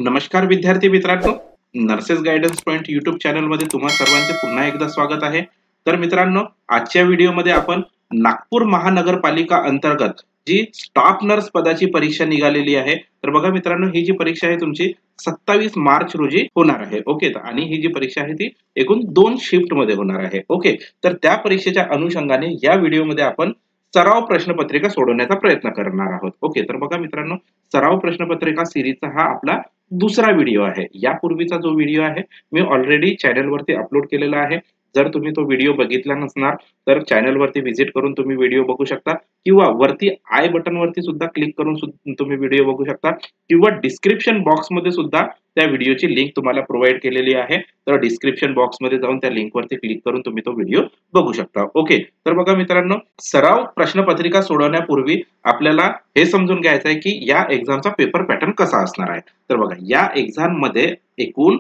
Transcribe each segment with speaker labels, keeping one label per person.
Speaker 1: नमस्कार विद्यार्थी मित्रांनो, nurses guidance point YouTube channel मध्ये तुम्हा सर्वांचे पुन्हा एकदा स्वागत आहे। तर मित्रांनो, आजच्या व्हिडिओमध्ये आपण नागपूर महानगरपालिका अंतर्गत जी स्टाफ नर्स पदाची परीक्षा निघालेली आहे, तर बघा मित्रांनो, ही जी परीक्षा आहे तुमची 27 मार्च रोजी होणार आहे। ओके, आणि ही जी परीक्षा आहे ती एकूण 2 शिफ्ट मध्ये होणार आहे। ओके, तर त्या परीक्षेच्या अनुषंगाने या व्हिडिओमध्ये आपण सराव प्रश्नपत्रिका सोडवण्याचा प्रयत्न करणार आहोत। ओके, तर बघा मित्रांनो, सराव प्रश्नपत्रिका सिरीजचा हा आपला दुसरा व्हिडिओ आहे। यापूर्वीचा जो व्हिडिओ आहे मी ऑलरेडी चॅनलवरती अपलोड केलेला आहे। जर तुम्ही तो व्हिडिओ बघितला नसणार तर चॅनलवरती व्हिजिट करून तुम्ही व्हिडिओ बघू शकता, किंवा वरती आय बटन वरती सुद्धा क्लिक करून तुम्ही व्हिडिओ बघू शकता, किंवा डिस्क्रिप्शन बॉक्स मध्ये सुद्धा त्या व्हिडिओची लिंक तुम्हाला प्रोव्हाइड केलेली आहे। तर डिस्क्रिप्शन बॉक्स मध्ये जाऊन त्या लिंक वरती क्लिक करून तुम्ही तो व्हिडिओ बघू शकता। ओके, तर बघा मित्रांनो, सराव प्रश्नपत्रिका सोडवण्यापूर्वी आपल्याला हे समजून घ्यायचं आहे की या एक्झामचा पेपर पॅटर्न कसा असणार आहे। तर बघा, या एक्झाम मध्ये एकूण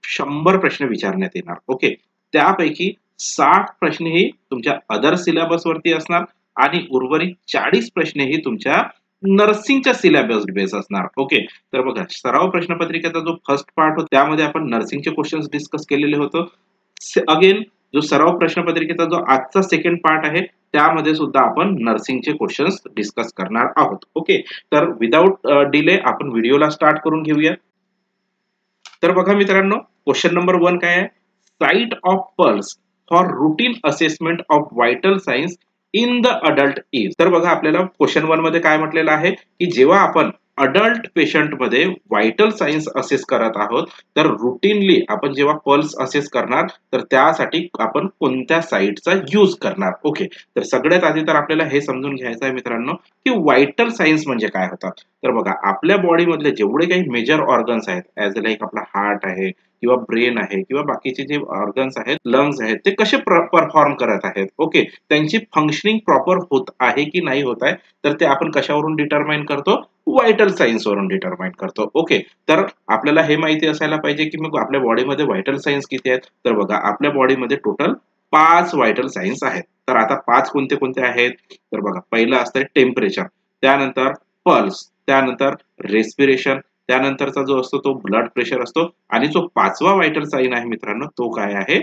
Speaker 1: 100 प्रश्न विचारण्यात येणार। ओके, त्यापैकी 60 प्रश्न ही तुमच्या अदर सिलेबस वरती असणार आणि उर्वरित 40 प्रश्न ही तुमच्या नर्सिंगच्या सिलेबस बेस असणार। ओके, तर बघा, सराव प्रश्नपत्रिकेचा जो फर्स्ट पार्ट होता त्यामध्ये आपण नर्सिंगचे क्वेश्चन्स डिस्कस केलेले होते। अगेन जो सराव प्रश्नपत्रिकेचा जो आजचा सेकंड पार्ट आहे त्यामध्ये सुद्धा आपण नर्सिंगचे क्वेश्चन्स डिस्कस करणार आहोत। ओके, तर विदाउट डिले आपण व्हिडिओला स्टार्ट करून घेऊया। तर बघा मित्रांनो, क्वेश्चन नंबर 1 काय आहे? Site of pulse for routine assessment of vital science in the adult is. तर बघा, आपल्याला क्वेश्चन 1 मध्ये काय म्हटलेलं आहे की जेव्हा आपण अडल्ट पेशंट मध्ये व्हायटल सायन्स असेस करत आहोत तर रुटीनली आपण जेव्हा पल्स असेस करणार तर त्यासाठी आपण कोणत्या साइटचा यूज करणार। ओके, तर सगळ्यात आधी तर आपल्याला हे समजून घ्यायचं आहे मित्रांनो की व्हायटल सायन्स म्हणजे काय होतात। तर बघा, आपल्या बॉडी मधले जेवढे काही मेजर ऑर्गन्स आहेत, ऍज लाईक आपला हार्ट आहे किंवा ब्रेन आहे किंवा बाकीचे जे ऑर्गन्स आहेत, लंग्स आहेत, ते कसे परफॉर्म करत आहेत। ओके, त्यांची फंक्शनिंग प्रॉपर होत आहे की नाही होत आहे, तर ते आपण कशावरून डिटरमाइन करतो? व्हायटल सायन्स वरून डिटरमाइन करतो। ओके, तर आपल्याला हे माहिती असायला पाहिजे की मग आपल्या बॉडीमध्ये व्हायटल सायन्स किती आहेत। तर बघा, आपल्या बॉडीमध्ये टोटल 5 व्हायटल सायन्स आहेत। तर आता 5 कोणते कोणते आहेत? तर बघा, पहिलं असतं टेम्परेचर, त्यानंतर पल्स, त्यानंतर रेस्पिरेशन, त्यानंतरचा जो असतो तो ब्लड प्रेशर असतो, आणि जो 5वा व्हायटल साइन आहे मित्रांनो तो काय आहे?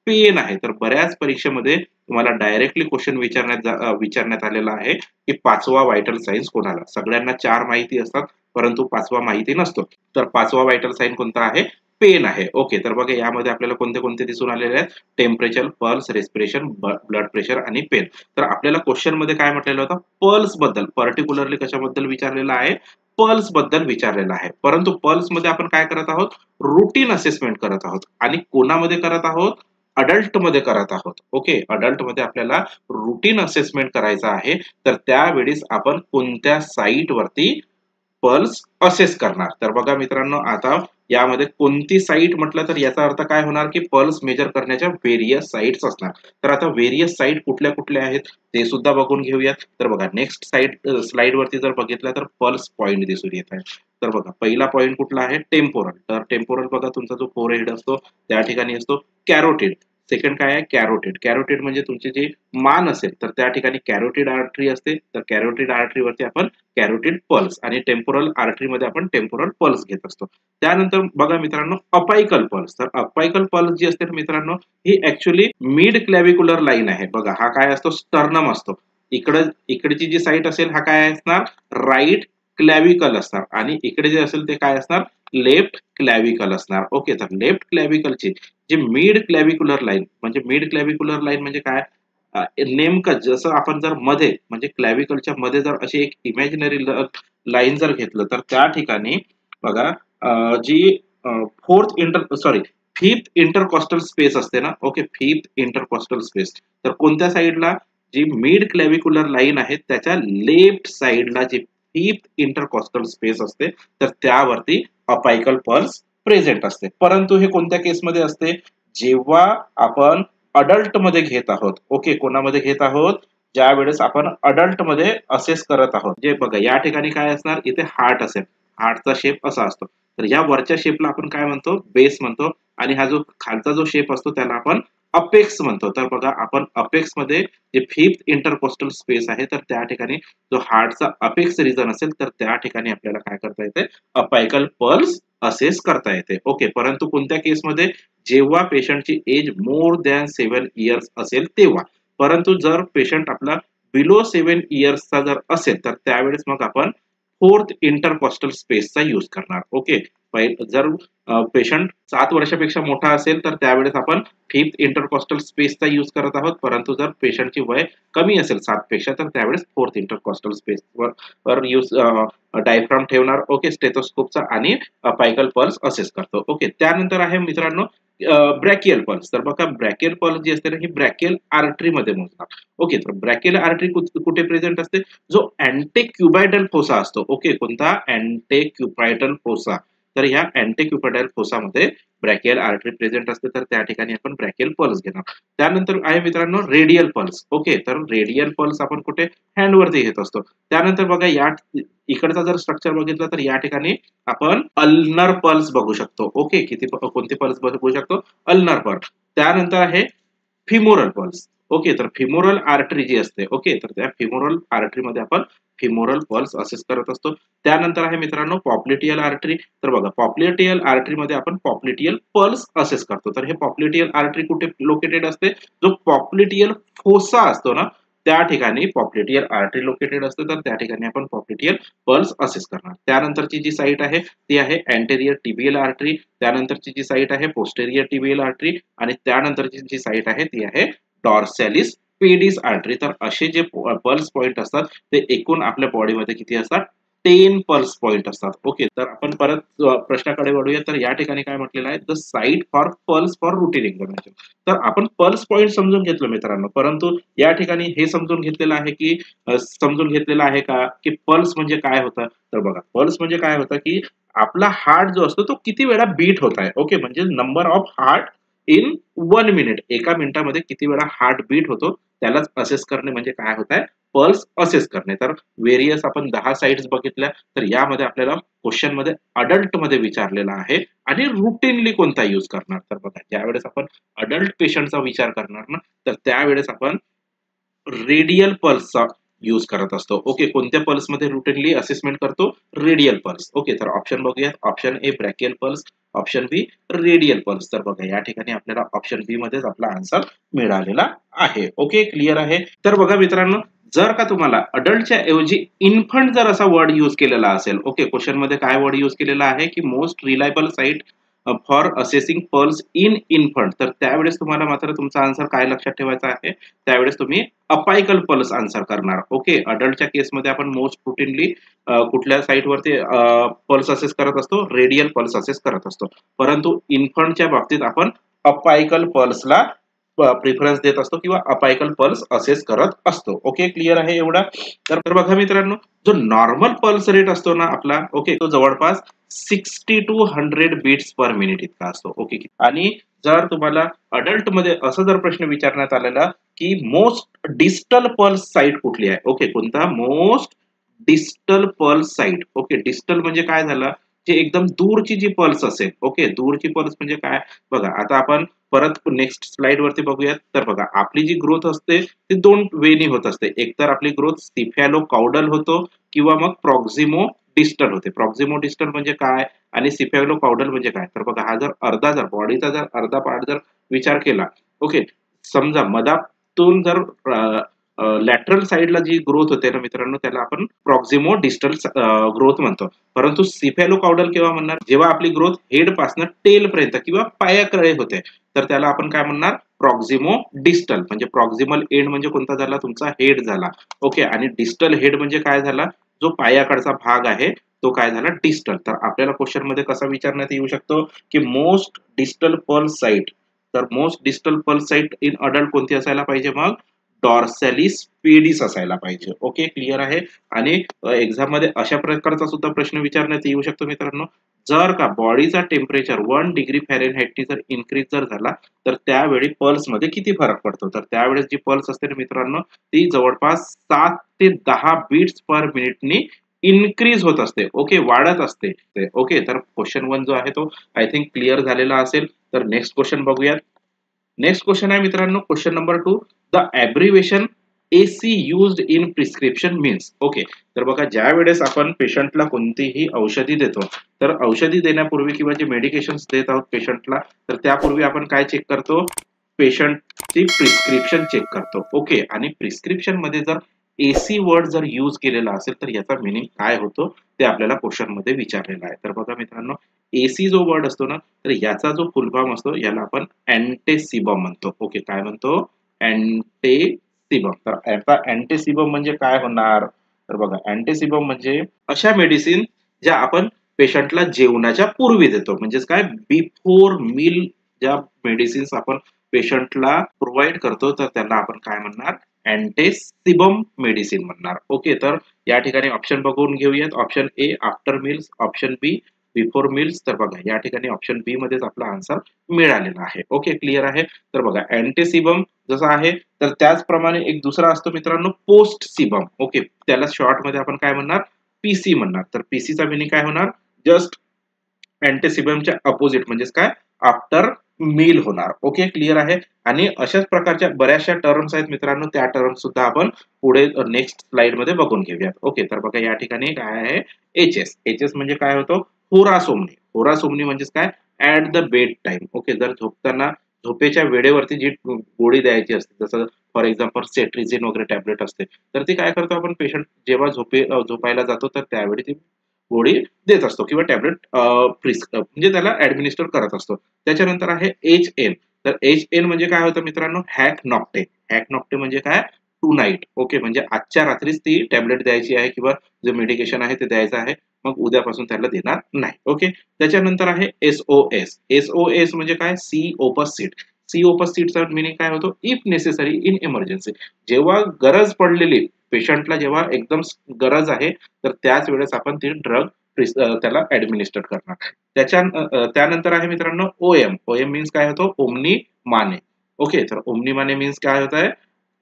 Speaker 1: पेन आहे। तर बऱ्याच परीक्षेमध्ये तुम्हाला डायरेक्टली क्वेश्चन विचारण्यात आलेला आहे की 5वा व्हायटल सायन्स कोणाला? सगळ्यांना 4 माहिती असतात परंतु 5वा माहिती नसतो। तर 5वा व्हायटल साइन कोणता आहे? पेन आहे। ओके, तर बघा, यामध्ये आपल्याला कोणते कोणते दिसून आलेले आहेत? Temperature, pulse, respiration, blood pressure आणि पेन। तर आपल्याला क्वेश्चन मध्ये काय म्हटलेलं होतं? पल्स बद्दल, पर्टिक्युलरली कशाबद्दल विचारलेलं आहे? पल्स बद्दल विचारलेलं आहे। परंतु पल्स मध्ये आपण काय करत आहोत? रूटीन असेसमेंट करत आहोत, आणि कोणामध्ये करत आहोत? अडल्ट मध्ये करत आहोत। ओके, अडल्ट मध्ये आपल्याला रूटीन असेसमेंट करायचा आहे, तर त्यावेळेस आपण कोणत्या साइट वरती पल्स असेस करणार? तर बघा मित्रांनो, आता यामध्ये कोणती साइट म्हटलं तर याचा अर्थ काय होणार की पल्स मेजर करण्याच्या व्हेरियस साइट्स असणार। तर आता व्हेरियस साइट कुठल्या कुठल्या आहेत ते सुद्धा बघून घेऊयात। तर बघा, नेक्स्ट स्लाइड वरती जर बघितलं तर पल्स पॉइंट दिसून येत आहे। तर बघा, पहिला पॉइंट कुठला आहे? टेम्पोरल। तर टेम्पोरल बघा, तुमचा जो फोरहेड असतो त्या ठिकाणी असतो। कॅरोटिड, सेकंड काय आहे? कॅरोटिड। कॅरोटिड म्हणजे तुमची जी मान असेल तर त्या ठिकाणी कॅरोटिड आर्टरी असते। तर कॅरोटिड आर्टरी वरती आपण कॅरोटिड पल्स, आणि टेम्पोरल आर्टरी मध्ये आपण टेम्पोरल पल्स घेत असतो। त्यानंतर बघा मित्रांनो, अपायकल पल्स। तर अपायकल पल्स जी असते मित्रांनो, ही ऍक्च्युअली मिड क्लॅव्हिक्युलर लाईन आहे। बघा, हा काय असतो? स्टर्नम असतो। इकडची जी साइट असेल हा काय असणार? राईट क्लॅव्हिकल असणार, आणि इकडे जे असेल ते काय असणार? लेफ्ट क्लॅव्हिकल असणार। ओके, तर लेफ्ट क्लॅव्हिकलची जी मिड क्लॅव्हिक्युलर लाईन, म्हणजे मिड क्लॅव्हिक्युलर लाईन म्हणजे काय? नेमकं जसं आपण जर मध्ये म्हणजे क्लॅव्हिकलच्या मध्ये जर अशी एक इमॅजिनरी लाईन जर घेतलं तर त्या ठिकाणी बघा, जी फिफ्थ इंटरकॉस्टल स्पेस असते ना। ओके, फिफ्थ इंटरकॉस्टल स्पेस, तर कोणत्या साइडला? जी मिड क्लॅव्हिक्युलर लाईन आहे त्याच्या लेफ्ट साइडला जी फिफ्थ इंटरकॉस्टल स्पेस असते तर त्यावरती अपायकल पल्स प्रेझेंट असते। परंतु हे कोणत्या केसमध्ये असते? जेव्हा आपण अडल्ट मध्ये घेत आहोत। ओके, कोणामध्ये घेत आहोत? ज्या वेळेस आपण अडल्ट मध्ये असेस करत आहोत। जे बघा, या ठिकाणी काय असणार? इथे हार्ट असेल, हार्टचा शेप असा असतो। तर या वरच्या शेपला आपण काय म्हणतो? बेस म्हणतो, आणि हा जो खालचा जो शेप असतो त्याला आपण अपेक्स म्हणतो. तर बघा आपण अपेक्स मध्ये जे फिफ्थ इंटरकोस्टल स्पेस आहे तर त्या ठिकाणी जो हार्टचा अपेक्स रिजन असेल तर त्या ठिकाणी आपल्याला काय करता येते, अपायकल पल्स असेस करता येते. ओके, परंतु कोणत्या केसमध्ये, जेव्हा पेशंटची एज मोर दॅन 7 इयर्स असेल तेव्हा. परंतु जर पेशंट आपला बिलो 7 इयर्सचा जर असेल तर त्यावेळेस मग आपण फोर्थ इंटरकॉस्टल स्पेसचा यूज करणार. ओके, जर पेशंट 7 वर्षापेक्षा मोठा असेल तर त्यावेळेस आपण फिफ्थ इंटरकॉस्टल स्पेसचा यूज करत आहोत. परंतु जर पेशंटची वय कमी असेल 7 पेक्षा तर त्यावेळेस fourth intercostal space were use diaphragm ठेवणार. ओके, स्टेथोस्कोपचा आणि अपायकल पल्स असेस करतो. ओके, त्यानंतर आहे मित्रांनो ब्रॅकियल पल्स. तर बघा ब्रॅकियल पल्स जी असते ना ही ब्रॅकियल आर्टरी मध्ये मोजतात. ओके, तर ब्रॅकियल आर्टरी कुठे प्रेझेंट असते, जो अँटेक्युबायडल फोसा असतो. ओके, कोणता, अँटेक्युबायडल फोसा. तर ह्या अँटेक्युबायडल फोसामध्ये ब्रॅकियल आर्टरी प्रेझेंट असते तर त्या ठिकाणी आपण ब्रॅकियल पल्स घेणार. त्यानंतर आहे मित्रांनो रेडियल पल्स. ओके, तर रेडियल पल्स आपण कुठे, हँडवरती घेत असतो. त्यानंतर बघा या इकडचा जर स्ट्रक्चर बघितलं तर या ठिकाणी आपण अल्नर पल्स बघू शकतो. ओके, कोणते पल्स बघू शकतो, अल्नर पल्स. त्यानंतर आहे फिमोरल पल्स. ओके, तर फिमोरल आर्टरी जी असते, ओके, तर त्या फिमोरल आर्टरी मध्ये आपण फिमोरल पल्स असेस करत असतो. त्यानंतर आहे मित्रांनो पॉप्लिटियल आर्टरी. तर बघा पॉप्लिटियल आर्टरी मध्ये आपण पॉप्लिटियल पल्स असेस करतो. तर हे पॉप्लिटियल आर्टरी कुठे लोकेटेड असते, जो पॉप्लिटियल फोसा असतो ना त्या ठिकाणी पॉप्लिटियल आर्टरी लोकेटेड असते. तर त्या ठिकाणी आपण पॉप्लिटियल पल्स असेस करणार. त्यानंतरची जी साईट आहे ती आहे अँटेरियर टिबियल आर्टरी. त्यानंतरची जी साईट आहे पोस्टेरियर टिबियल आर्टरी आणि त्यानंतरची जी साईट आहे ती आहे डॉर्सॅलिस पेडिस आर्टरी. तर असे जे पल्स पॉइंट असतात ते एकूण आपल्या बॉडीमध्ये किती असतात, 10 पल्स पॉइंट असतात. ओके, तर आपण परत प्रश्नाकडे वळूया. तर या ठिकाणी काय म्हटलेलं आहे, the site for pulse for routine examination. तर आपण पल्स पॉइंट समजून घेतलं मित्रांनो, परंतु या ठिकाणी हे समजून घेतलेलं आहे की समजून घेतलेलं आहे का की पल्स म्हणजे काय होतं. तर बघा पल्स म्हणजे काय होतं की आपला हार्ट जो असतो तो किती वेळा बीट होत आहे. ओके, म्हणजे number of heart in 1 minute, एका मिनिटामध्ये किती वेळा हार्ट बीट होतो त्यालाच असेस करणे म्हणजे काय होत आहे, पल्स असेस करणे. तर वेरियस आपण 10 साइट्स बघितल्या. तर यामध्ये आपल्याला क्वेश्चन मध्ये अडल्ट मध्ये विचारलेला आहे आणि रुटीनली कोणता यूज करणार. तर बघा ज्यावेळेस आपण अडल्ट पेशंटचा विचार करणार ना तर त्यावेळेस आपण रेडियल पल्सचा यूज करत असतो. ओके, कोणत्या पल्स मध्ये रुटीनली असेसमेंट करतो, रेडियल पल्स. ओके, तर ऑप्शन बघूया. Option A brachial pulse, option B radial pulse. तर बघा या ठिकाणी आपल्याला ऑप्शन बी मध्येच आपला आन्सर मिळालेला आहे. ओके, क्लिअर आहे. तर बघा मित्रांनो, जर का तुम्हाला अडल्टच्या ऐवजी इन्फंट जर असा वर्ड यूज केलेला असेल, ओके, क्वेश्चन मध्ये काय वर्ड यूज केलेला आहे की most reliable site for assessing pulse in infant, तर त्यावेळेस तुम्हाला मात्र तुमचा आन्सर काय लक्षात ठेवायचा आहे, त्यावेळेस तुम्ही अपायकल पल्स आन्सर करणार. ओके, अडल्टच्या केसमध्ये आपण मोस्ट रुटीनली कुठल्या साईटवरती पल्स असेस करत असतो, रेडियल पल्स असेस करत असतो. परंतु इन्फंटच्या बाबतीत आपण अपायकल पल्सला प्रिफरन्स देत असतो किंवा अपायकल पल्स असेस करत असतो. ओके, क्लिअर आहे एवढा. तर बघा मित्रांनो, जो नॉर्मल पल्स रेट असतो ना आपला, ओके, तो जवळपास 60 to 100 बीट्स पर मिनिट इतका असतो. ओके, आणि जर तुम्हाला अडल्ट मध्ये असा जर प्रश्न विचारण्यात आलेला की मोस्ट डिस्टल पल्स साइट कुठली आहे, ओके, कोणता, most distal pulse site. Okay, distal म्हणजे काय झालं, जे एकदम दूरची जी पल्स असेल. ओके, दूरची पल्स म्हणजे काय, बघा आता आपण परत नेक्स्ट स्लाइड वरती बघूयात. तर बघा आपली जी ग्रोथ असते ती दोन वेनी होत असते. एकतर आपली ग्रोथ स्टिफॅलो काउडल होतो किंवा मग प्रॉक्झिमो डिस्टल होते. प्रॉक्झिमो डिस्टल म्हणजे काय आणि स्टिफॅलो काउडल म्हणजे काय. तर बघा हा जर अर्धा, जर बॉडीचा जर अर्धा पार्ट जर विचार केला, ओके, समजा मधातून जर लॅटरल साइडला जी ग्रोथ होते ना मित्रांनो त्याला आपण प्रॉक्झिमो डिस्टल ग्रोथ म्हणतो. परंतु स्टिफॅलो काउडल केव्हा म्हणणार, जेव्हा आपली ग्रोथ हेड पासून टेल पर्यंत किंवा पायाकडे होते तर त्याला आपण काय म्हणणार, प्रॉक्झिमो डिस्टल. म्हणजे प्रॉक्झिमल एंड म्हणजे कोणता झाला, तुमचा हेड झाला. ओके, आणि डिस्टल हेड म्हणजे काय झाला, जो पायाकडचा भाग आहे तो काय झाला, डिस्टल. तर आपल्याला क्वेश्चन मध्ये कसा विचारण्यात येऊ शकतो की मोस्ट डिस्टल पल्स साइट. तर most distal pulse site in adult कोणती असायला पाहिजे, मग डॉर्सॅलिस पेडिस असायला पाहिजे. ओके, क्लिअर आहे. आणि एक्झाम मध्ये अशा प्रकारचा सुद्धा प्रश्न विचारण्यात येऊ शकतो मित्रांनो, जर का बॉडीचा टेम्परेचर 1 डिग्री फॅरेनहाइट जर इन्क्रीज जर झाला तर त्यावेळी पल्स मध्ये किती फरक पडतो. तर त्यावेळेस जी पल्स असते ना मित्रांनो ती जवळपास 7 ते 10 बीट्स पर मिनिटनी इन्क्रीज होत असते. ओके, वाढत असते. ओके, तर क्वेश्चन 1 जो आहे तो आय थिंक क्लिअर झालेला असेल. तर नेक्स्ट क्वेश्चन बघूयात. नेक्स्ट क्वेश्चन आहे मित्रांनो, question number 2, the abbreviation AC used in prescription means. Okay, तर बघा ज्या वेळेस आपण पेशंटला कोणतीही औषधी देतो, तर औषधी देण्यापूर्वी किंवा जे मेडिकेशन्स देत आहोत पेशंटला, तर त्यापूर्वी आपण काय चेक करतो, पेशंटची प्रिस्क्रिप्शन चेक करतो. ओके, आणि प्रिस्क्रिप्शन मध्ये जर AC वर्ड जर यूज केलेला असेल तर याचा मिनिंग काय होतो ते आपल्याला क्वेश्चन मध्ये विचारलेला आहे. तर बघा मित्रांनो, AC जो वर्ड असतो ना, तर याचा जो फुल फॉर्म असतो याला आपण अँटेसिबम म्हणतो. ओके, काय म्हणतो, अँटेसिबम. तर याचा अँटेसिबम म्हणजे काय होणार, तर बघा अँटेसिबम म्हणजे अशा मेडिसिन ज्या आपण पेशंटला जेवणाच्या पूर्वी देतो, म्हणजेच काय, बिफोर मील ज्या मेडिसिन्स आपण पेशंटला प्रोव्हाइड करतो तर त्यांना आपण काय म्हणणार, अँटेसिबम मेडिसिन म्हणणार. ओके, तर या ठिकाणी ऑप्शन बघून घेऊयात. Option A after meals, option B before meals. तर बघा या ठिकाणी ऑप्शन बी मध्येच आपला आन्सर मिळालेला आहे. ओके, क्लिअर आहे. तर बघा अँटेसिबम जसं आहे तर त्याचप्रमाणे एक दुसरा असतो मित्रांनो, पोस्ट सिबम. ओके, त्याला शॉर्ट मध्ये आपण काय म्हणणार, PC म्हणणार. तर PCचा मिनिंग काय होणार, जस्ट अँटेसिबमच्या अपोजिट म्हणजेच काय, आफ्टर मील होणार. ओके, क्लिअर आहे. आणि अशाच प्रकारच्या बऱ्याचशा टर्म्स आहेत मित्रांनो, त्या टर्म्स सुद्धा आपण पुढे नेक्स्ट स्लाइड मध्ये बघून घेऊयात. ओके, तर बघा या ठिकाणी काय आहे, HS म्हणजे काय होतो, होरासोमनी. होरासोमनी म्हणजेच काय, at the bed time. Okay, जर झोपताना झोपेच्या वेळेवरती जी गोळी द्यायची असते, जसं फॉर एक्झाम्पल सेट्रिझिन वगैरे टॅबलेट असते, तर ती काय करतो आपण, पेशंट जेव्हा झोपायला जातो तर त्यावेळी ती गोळी देत असतो किंवा टॅबलेट म्हणजे त्याला ऍडमिनिस्टर करत असतो. त्याच्यानंतर आहे HN. तर HN म्हणजे काय होतं मित्रांनो, हॅक नॉक्टे. हॅक नॉक्टे म्हणजे काय, टू नाईट. ओके, म्हणजे आजच्या रात्रीच ती टॅबलेट द्यायची आहे किंवा जे मेडिकेशन आहे ते द्यायचं आहे, मग उद्यापासून त्याला देणार नाही. ओके, त्याच्यानंतर आहे SOS. SOS म्हणजे काय, सी ओपस सीट. सी ओपस सीटचा मिनिंग काय होतो, इफ नेसेसरी इन इमर्जन्सी. जेव्हा गरज पडलेली पेशंटला, जेव्हा एकदम गरज आहे, तर त्याच वेळेस आपण ती ड्रग त्याला ऍडमिनिस्टर करणार. त्यानंतर आहे मित्रांनो OM. OM मीन्स काय होतो, ओमनी माने. ओके, तर ओमनी माने मीन्स काय होत आहे,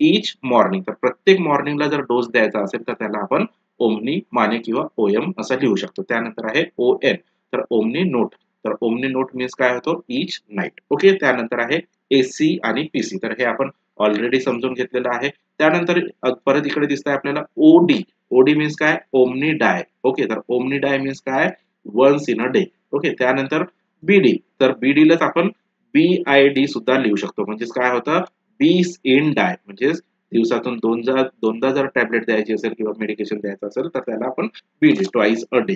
Speaker 1: इच मॉर्निंग. तर प्रत्येक मॉर्निंगला जर डोस द्यायचा असेल तर त्याला आपण ओमनी माने किंवा OM असं लिहू शकतो. त्यानंतर आहे ON. तर ओमनी नोट. तर ओमनी नोट मीन्स काय होतो, इच नाईट. ओके, त्यानंतर आहे AC आणि PC. तर हे आपण ऑलरेडी समजून घेतलेलं आहे. त्यानंतर परत इकडे दिसत आहे आपल्याला OD. OD मीन्स काय, ओमनी डाय. ओके, तर ओमनी डाय मीन्स काय, once in a day. Okay, त्यानंतर BD. तर BD लाच आपण BID सुद्धा लिहू शकतो. म्हणजेच काय होतं, बीस इन डाय. म्हणजेच दिवसातून दोनदा जर टॅबलेट द्यायची असेल किंवा मेडिकेशन द्यायचं असेल तर त्याला आपण BD, ट्वाइस अ डे.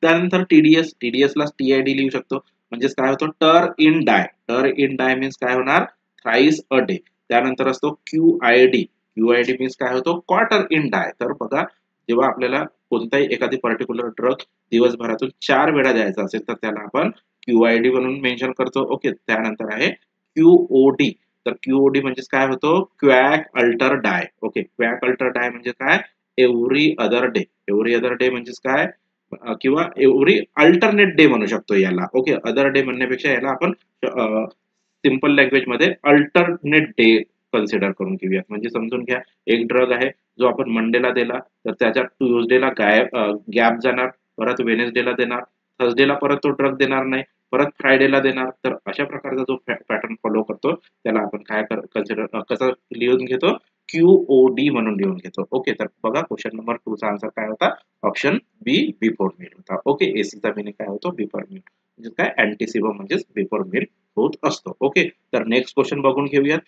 Speaker 1: त्यानंतर TDS ला TID लिहू शकतो. म्हणजेच काय होतं, टर इन डाय. टर इन डाय मीन्स काय होणार, थ्राइस अ डे. त्यानंतर असतो QID. QID मीन्स काय होतो, क्वार्टर इन डाय. तर बघा जेव्हा आपल्याला कोणताही एखादी पर्टिक्युलर ड्रग दिवसभरातून 4 वेळा द्यायचा असेल तर त्याला आपण QID म्हणून मेन्शन करतो. ओके, त्यानंतर आहे QOD. तर QOD म्हणजेच काय होतो, क्वॅक अल्टर डाय. ओके, क्वॅक अल्टर डाय म्हणजे काय, every other day. Every other day म्हणजेच काय, किंवा एव्हरी अल्टरनेट डे म्हणू शकतो याला. ओके, अदर डे म्हणण्यापेक्षा याला आपण सिंपल लँग्वेज मध्ये अल्टरनेट डे कन्सिडर करून घेऊयात. म्हणजे समजून घ्या, एक ड्रग आहे जो आपण मंडेला दिला तर त्याच्या ट्यूजडेला गॅप जाणार, परत वेनेसडेला देणार, थर्सडेला परत तो ड्रग देणार नाही, परत फ्रायडेला देणार. तर अशा प्रकारचा जो पॅटर्न फॉलो करतो त्याला आपण काय कन्सिडर कसं लिहून घेतो, QOD म्हणून लिहून घेतो. ओके, तर बघा क्वेश्चन नंबर 2 चा आन्सर काय होता, ऑप्शन बी बिफोर मील होता. ओके, एसीचा मिनिंग काय होतो, बिफोर मील. म्हणजे काय, अँटीसिबम म्हणजेच बिफोर मील होत असतो. ओके, तर नेक्स्ट क्वेश्चन बघून घेऊयात.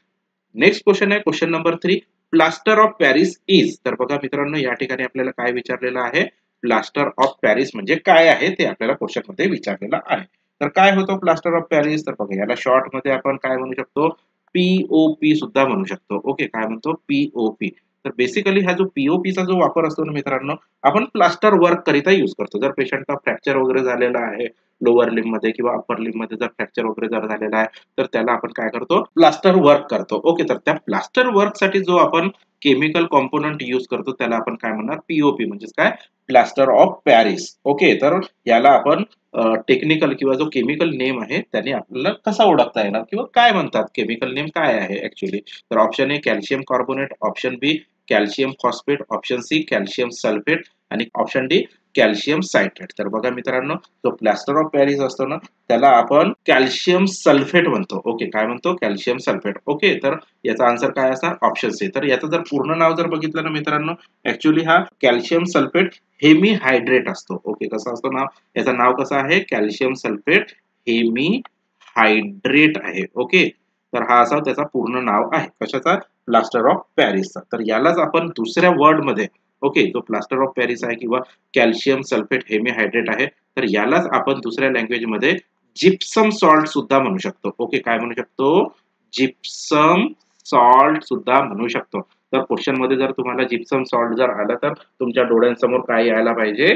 Speaker 1: नेक्स्ट क्वेश्चन आहे question number 3, plaster of Paris is. तर बघा मित्रांनो या ठिकाणी आपल्याला काय विचारलेलं आहे, प्लास्टर ऑफ पॅरिस म्हणजे काय आहे ते आपल्याला क्वेश्चन मध्ये विचारलेलं आहे. तर काय होतो प्लास्टर ऑफ पॅरिस, तर बघा याला शॉर्ट मध्ये आपण काय म्हणू शकतो, POP सुद्धा म्हणू शकतो. ओके, काय म्हणतो, POP. तर बेसिकली हा जो POPचा जो वापर असतो ना मित्रांनो, आपण प्लास्टर वर्क करिता युज करतो. जर पेशंटला फ्रॅक्चर वगैरे झालेला आहे लोअर लिम मध्ये किंवा अप्पर लिम मध्ये जर फ्रॅक्चर वगैरे जर झालेला आहे तर त्याला आपण काय करतो, प्लास्टर वर्क करतो. ओके, तर त्या प्लास्टर वर्क साठी जो आपण केमिकल कॉम्पोनंट यूज करतो त्याला आपण काय म्हणणार, POP. म्हणजेच काय, प्लास्टर ऑफ पॅरिस. ओके, तर याला आपण टेक्निकल किंवा जो केमिकल नेम आहे त्याने आपल्याला कसा ओळखता येणार किंवा काय म्हणतात, केमिकल नेम काय आहे ऍक्च्युली. तर option A calcium carbonate, option B calcium phosphate, option C calcium sulphate आणि ऑप्शन डी कॅल्शियम सायट्रेट. तर बघा मित्रांनो, जो प्लास्टर ऑफ पॅरिस असतो ना त्याला आपण कॅल्शियम सल्फेट म्हणतो. ओके, काय म्हणतो? Calcium sulphate. ओके, तर याचा आन्सर काय असणार? Option C. तर याचं जर पूर्ण नाव जर बघितलं ना मित्रांनो, ऍक्च्युली हा कॅल्शियम सल्फेट हेमीहायड्रेट असतो. ओके, कसं असतो नाव? याचं नाव कसं आहे? कॅल्शियम सल्फेट हेमीहायड्रेट आहे. ओके, तर हा असा त्याचा पूर्ण नाव आहे. कशाचा? प्लास्टर ऑफ पॅरिसचा. तर यालाच आपण दुसऱ्या वर्ड मध्ये, ओके, जो प्लास्टर ऑफ पॅरिस आहे किंवा कॅल्शियम सल्फेट हेमीहायड्रेट आहे, तर यालाच आपण दुसऱ्या लँग्वेज मध्ये जिप्सम सॉल्ट सुद्धा म्हणू शकतो. ओके, काय म्हणू शकतो? जिप्सम सॉल्ट सुद्धा म्हणू शकतो. तर क्वेश्चन मध्ये जर तुम्हाला जिप्सम सॉल्ट जर आला तर तुमच्या डोळ्यांसमोर काय यायला पाहिजे?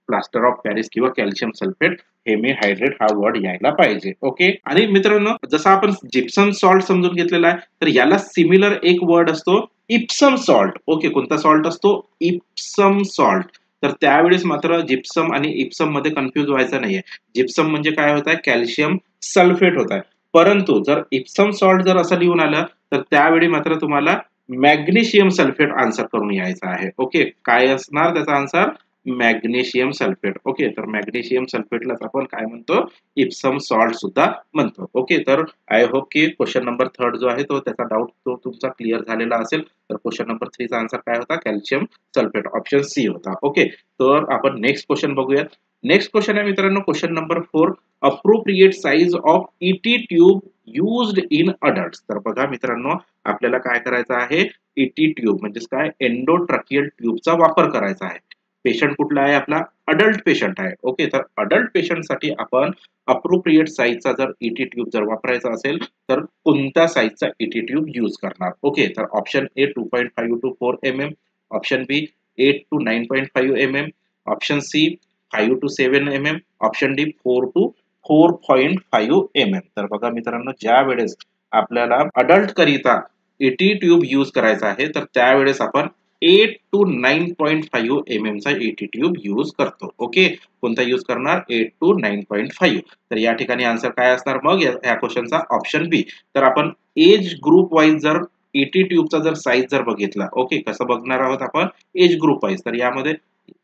Speaker 1: प्लास्टर ऑफ पॅरिस किंवा कॅल्शियम सल्फेट हेमीहायड्रेट हा वर्ड यायला पाहिजे. ओके, आणि मित्रांनो जसं आपण जिप्सम सॉल्ट समजून घेतलेला आहे, तर याला सिमिलर एक वर्ड असतो इप्सम सॉल्ट. ओके, कोणता सॉल्ट असतो? Epsom salt. तर त्यावेळेस मात्र जिप्सम आणि इप्सम मध्ये कन्फ्युज व्हायचं नाहीये. जिप्सम म्हणजे काय होत आहे? कॅल्शियम सल्फेट होत आहे. परंतु जर इप्सम सॉल्ट जर असं लिहून आलं तर त्यावेळी मात्र तुम्हाला मॅग्नेशियम सल्फेट आन्सर करून यायचा आहे. ओके, काय असणार त्याचा आन्सर? Magnesium sulphate. ओके, तर मॅग्नेशियम सल्फेटलाच आपण काय म्हणतो? इप्सम सॉल्ट सुद्धा म्हणतो. ओके, तर आय होप की क्वेश्चन नंबर 3 जो आहे तो त्याचा डाऊट तो तुमचा क्लिअर झालेला असेल. तर क्वेश्चन नंबर 3 चा आन्सर काय होता? Calcium sulphate. ऑप्शन सी होता. ओके, तर आपण नेक्स्ट क्वेश्चन बघूयात. नेक्स्ट क्वेश्चन आहे मित्रांनो question number 4. Appropriate size of ET tube used in adults. तर बघा मित्रांनो, आपल्याला काय करायचं आहे? ईटी ट्यूब म्हणजे काय? एंडोट्रॅकियल ट्यूबचा वापर करायचा आहे. पेशंट कुठला आहे? आपला अडल्ट पेशंट आहे. ओके, तर अडल्ट पेशंट साठी आपण अप्रोप्रिएट साईजचा जर ईटी ट्यूब जर वापरायचा असेल तर कोणत्या साईजचा ईटी ट्यूब यूज करणार? ओके, तर option A 2.5 to 4 mm, option B 8 to 9.5 mm, option C 5 to 7 mm, option D 4 to 4.5 mm. तर बघा मित्रांनो, ज्या वेळेस आपल्याला अडल्ट करिता ईटी ट्यूब यूज करायचा आहे तर त्यावेळेस आपण 8 to 9.5 mm चा ईटी ट्यूब यूज करतो. ओके, कोणता यूज करणार? 8 to 9.5. तर या ठिकाणी आन्सर काय असणार मग या क्वेश्चनचा? Option B. तर आपण एज ग्रुप वाईज जर ईटी ट्यूबचा जर साईज जर बघितला, ओके, कसं बघणार आहोत आपण? Age group wise. तर यामध्ये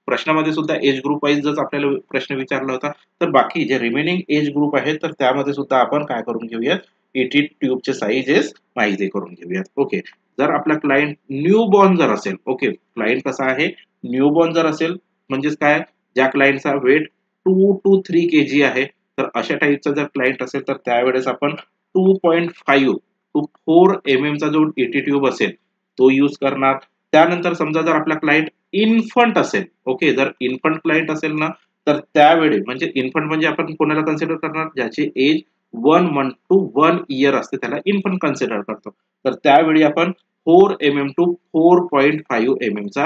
Speaker 1: प्रश्नामध्ये सुद्धा एज ग्रुप वाईज जर आपल्याला प्रश्न विचारला होता तर बाकी जे रिमेनिंग एज ग्रुप आहेत तर त्यामध्ये सुद्धा आपण काय करून घेऊयात? ईटी ट्यूबचे साईजेस माहिती करून घेऊयात. ओके, जर आपला क्लायंट न्यूबॉर्न जर असेल, ओके, क्लायंट कसा आहे? न्यूबॉर्न जर असेल म्हणजेच काय? ज्या क्लायंटचा वेट 2 to 3 kg आहे, तर अशा टाईपचा जर क्लायंट असेल तर त्यावेळेस आपण 2.5 to 4 mm चा जो ईटी ट्यूब असेल तो यूज करणार. त्यानंतर समजा जर आपला क्लायंट इन्फंट असेल, ओके, जर इन्फंट क्लायंट असेल ना तर त्यावेळी म्हणजे इन्फंट म्हणजे आपण कोणाला कन्सिडर करणार? ज्याची एज 1 month to 1 year असते त्याला इन्फंट कन्सिडर करतो. तर त्यावेळी आपण 4 mm to 4.5 mm चा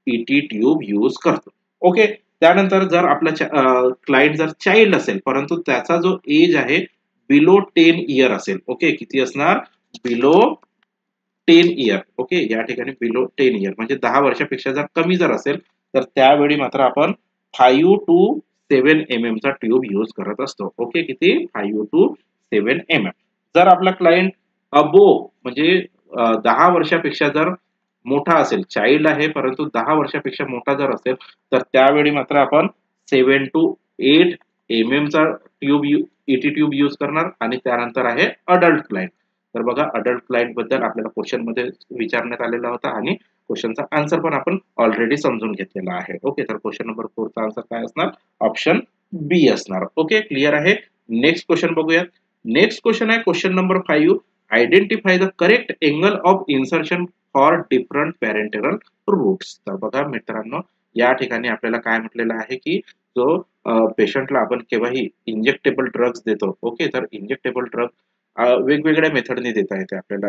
Speaker 1: ईटी ट्यूब यूज करतो. ओके, त्यानंतर जर आपला क्लायंट जर चाइल्ड असेल परंतु त्याचा जो एज आहे बिलो 10 इयर असेल, ओके, किती असणार? Below 10 year. ओके, या ठिकाणी बिलो 10 इयर म्हणजे 10 वर्षापेक्षा जर कमी जर असेल तर त्यावेळी मात्र आपण 5 to 7 mm चा ट्यूब यूज करत असतो. ओके, किती? 5 to 7 mm. जर आपला क्लायंट अबो म्हणजे 10 वर्षापेक्षा जर मोठा असेल, चाइल्ड आहे परंतु 10 वर्षापेक्षा मोठा जर असेल तर त्यावेळी मात्र आपण 7 to 8 mm चा ट्यूब ईटी ट्यूब यूज करणार. आणि त्यानंतर आहे अडल्ट क्लायंट. तर बघा, अडल्ट क्लायंट बद्दल आपल्याला क्वेश्चन मध्ये विचारण्यात आलेला होता आणि क्वेश्चनचा आन्सर पण आपण ऑलरेडी समजून घेतलेला आहे. ओके, तर क्वेश्चन नंबर 4 चा आन्सर काय असणार? ऑप्शन बी असणार. ओके, क्लिअर आहे. नेक्स्ट क्वेश्चन बघूयात. नेक्स्ट क्वेश्चन आहे question number 5. Identify the correct angle of insertion for different parenteral routes. तर बघा मित्रांनो, या ठिकाणी आपल्याला काय म्हटलेलं आहे की जो पेशंटला आपण केव्हाही इंजेक्टेबल ड्रग्स देतो, ओके, तर इंजेक्टेबल ड्रग वेगवेगळ्या मेथडने देता येते आपल्याला.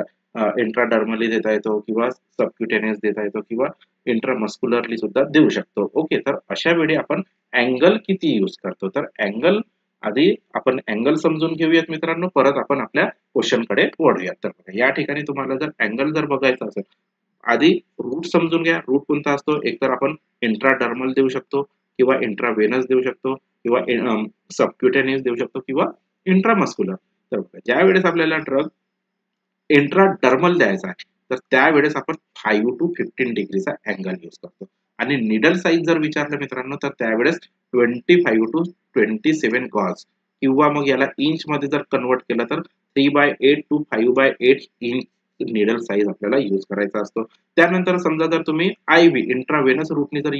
Speaker 1: इंट्राडर्मली देता येतो किंवा सबक्युटेनियस देता येतो किंवा इंट्रामस्क्युलरली सुद्धा देऊ शकतो. ओके, तर अशा वेळी आपण अँगल किती यूज करतो? तर अँगल आधी आपण अँगल समजून घेऊयात मित्रांनो, परत आपण आपल्या क्वेश्चन कडे वळूयात. तर या ठिकाणी तुम्हाला जर अँगल जर बघायचा असेल, आधी रूट समजून घ्या. रूट कोणता असतो? एकतर आपण इंट्राडर्मल देऊ शकतो किंवा इंट्राव्हेनस देऊ शकतो किंवा सबक्युटेनियस देऊ शकतो किंवा इंट्रामस्क्युलर. तर ज्या वेळेस आपल्याला ड्रग इंट्राडर्मल द्यायचा आहे तर त्यावेळेस आपण 5 to 15 डिग्रीचा अँगल यूज करतो. आणि निडल साईज जर विचारलं मित्रांनो तर त्यावेळेस 25 टू 27 गॉज, किंवा मग याला इंच मध्ये जर कन्वर्ट केलं तर 3/8 टू 5/8 इंच निडल साईज आपल्याला यूज करायचा असतो. त्यानंतर समजा जर तुम्ही IV इंट्राव्हेनस रूटने जर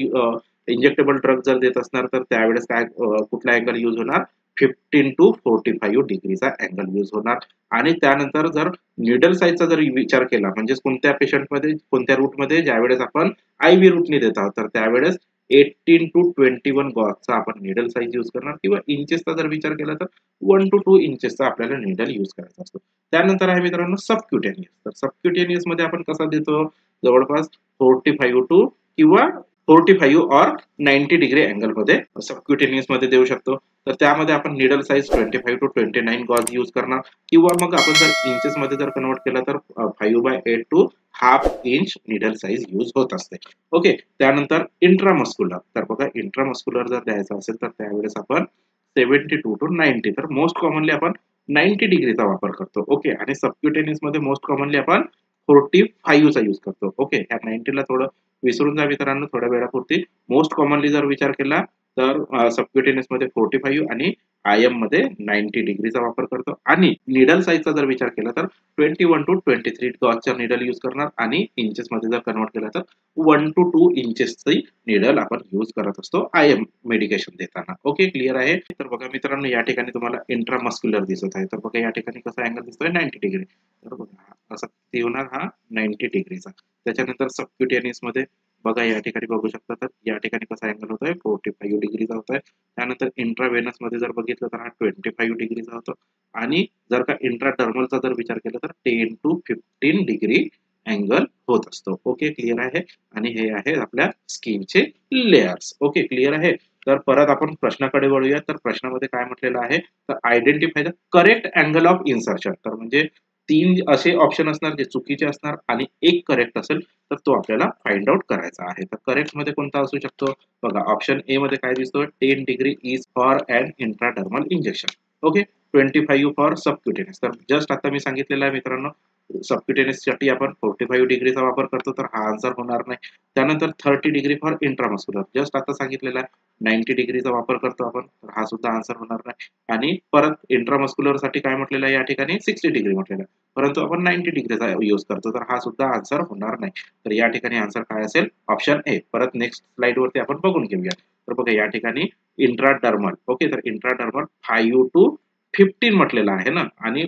Speaker 1: इंजेक्टेबल ड्रग जर देत असणार तर त्यावेळेस काय कुठला अँगल यूज होणार, 15 टू 45 डिग्रीचा अँगल यूज होणार. आणि त्यानंतर जर निडल साईजचा जर विचार केला म्हणजे कोणत्या पेशंटमध्ये कोणत्या रूटमध्ये ज्यावेळेस आपण IV रूटने देत आहोत तर त्यावेळेस 18 टू 21 गॉजचा आपण निडल साईज यूज करणार, किंवा इंचेसचा जर विचार केला तर 1 टू 2 इंचेसचा आपल्याला निडल यूज करायचा असतो. त्यानंतर आहे मित्रांनो सबक्युटेनियस. तर सबक्युटेनियस मध्ये आपण कसा देतो, जवळपास 45 टू किंवा 45 ऑर 90 डिग्री अँगल मध्ये सबक्युटेनियस मध्ये देऊ शकतो. तर त्यामध्ये आपण needle size 25 to 29 gauge use करणार, किंवा मग आपण जर इंचेस मध्ये जर कन्वर्ट केला तर 5/8 to half inch needle size use होत असते. ओके. त्यानंतर इंट्रामस्क्युलर. तर बघा इंट्रामस्क्युलर जर द्यायचा असेल तर त्यावेळेस आपण 72 टू 90, तर मोस्ट कॉमनली आपण 90 डिग्रीचा वापर करतो. ओके. आणि सबक्युटेनियस मध्ये मोस्ट कॉमनली आपण 45 चा यूज करतो. ओके. ह्या 90 ला थोडं विसरून जा मित्रांनो थोड्या वेळापुरती. मोस्ट कॉमनली जर विचार केला तर सबक्युटेनियस मध्ये 45 आणि IM मध्ये 90 डिग्रीचा वापर करतो. आणि निडल साईजचा जर विचार केला तर 21 टू 23 गॉजचा निडल यूज करणार, आणि इंचेस मध्ये जर कन्वर्ट केला तर 1 टू 2 इंचेसची निडल आपण यूज करत असतो IM मेडिकेशन देताना. ओके. क्लिअर आहे. तर बघा मित्रांनो या ठिकाणी तुम्हाला इंट्रामस्क्युलर दिसत आहे. तर बघा या ठिकाणी कसा अँगल दिसतोय, 90 डिग्री. तर बघा असा किती होणार, हा 90 डिग्रीचा. त्याच्यानंतर सबक्युटेनियस मध्ये बघा या ठिकाणी बघू शकता तर या ठिकाणी कसा अँगल होतोय, 45 डिग्रीचा होतोय. त्यानंतर इंट्राव्हेनस मध्ये जर बघितलं तर हा 25 डिग्रीचा होतो. आणि जर का इंट्राडर्मलचा जर विचार केला तर 10 टू 15 डिग्री अँगल होत असतो. ओके. क्लिअर आहे. आणि हे आहे आपल्या स्किनचे लेयर्स. ओके. क्लिअर आहे. तर परत आपण प्रश्नाकडे वळूया. तर प्रश्नामध्ये काय म्हटलेलं आहे, तर identify the correct angle of insertion. तर म्हणजे 3 असे ऑप्शन असणार जे चुकीचे असणार आणि एक करेक्ट असेल तर तो आपल्याला फाइंड आउट करायचा आहे. तर करेक्ट मध्ये कोणता असू शकतो, बघा ऑप्शन ए मध्ये काय दिसतो, 10 degree is for an intradermal injection. Okay. 25 for subcutaneous. तर जस्ट आता मी सांगितलेलं आहे मित्रांनो, सबक्युटेनियस साठी आपण 45 डिग्रीचा वापर करतो तर हा आन्सर होणार नाही. त्यानंतर 30 डिग्री फॉर इंट्रामस्क्युलर, जस्ट आता सांगितलेला आहे 90 डिग्रीचा वापर करतो आपण, तर हा सुद्धा आन्सर होणार नाही. आणि परत इंट्रामस्क्युलर साठी काय म्हटलेलं आहे या ठिकाणी 60 डिग्री म्हटलेलं आहे, परंतु आपण 90 डिग्रीचा यूज करतो तर हा सुद्धा आन्सर होणार नाही. तर या ठिकाणी आन्सर काय असेल, ऑप्शन ए. परत नेक्स्ट स्लाइड वरती आपण बघून घेऊया. तर बघा या ठिकाणी इंट्राडर्मल. ओके. तर इंट्राडर्मल 5 टू 15 म्हटलेलं आहे ना, आणि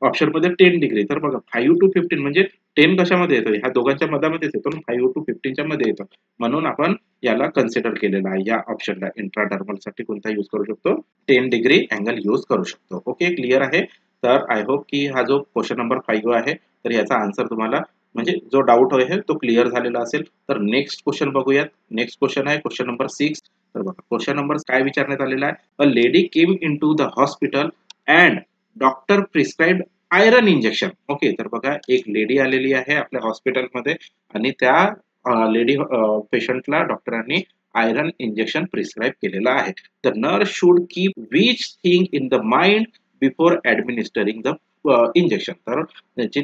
Speaker 1: ऑप्शन मध्ये 10 डिग्री. तर बघा 5 टू 15 म्हणजे 10 कशामध्ये येतो, ह्या दोघांच्या मधामध्येच येतो, 5 टू 15 च्या मध्ये येतो, म्हणून आपण याला कन्सिडर केलेला आहे. या ऑप्शनला इंट्राडर्मल साठी कोणता यूज करू शकतो, 10 डिग्री अँगल यूज करू शकतो. ओके. क्लिअर आहे. तर आय होप की हा जो क्वेश्चन नंबर 5 आहे तर याचा आन्सर तुम्हाला म्हणजे जो डाऊट आहे तो क्लिअर झालेला असेल. तर नेक्स्ट क्वेश्चन बघूयात. नेक्स्ट क्वेश्चन आहे क्वेश्चन नंबर 6. तर बघा क्वेश्चन नंबर काय विचारण्यात आलेला आहे, a lady came into the hospital and doctor prescribed iron injection. Okay. तर बघा एक लेडी आलेली आहे आपल्या हॉस्पिटलमध्ये आणि त्या लेडी पेशंटला डॉक्टरांनी आयरन इंजेक्शन प्रिस्क्राइब केलेलं आहे. The nurse should keep which thing in the mind before administering the injection. तर त्याची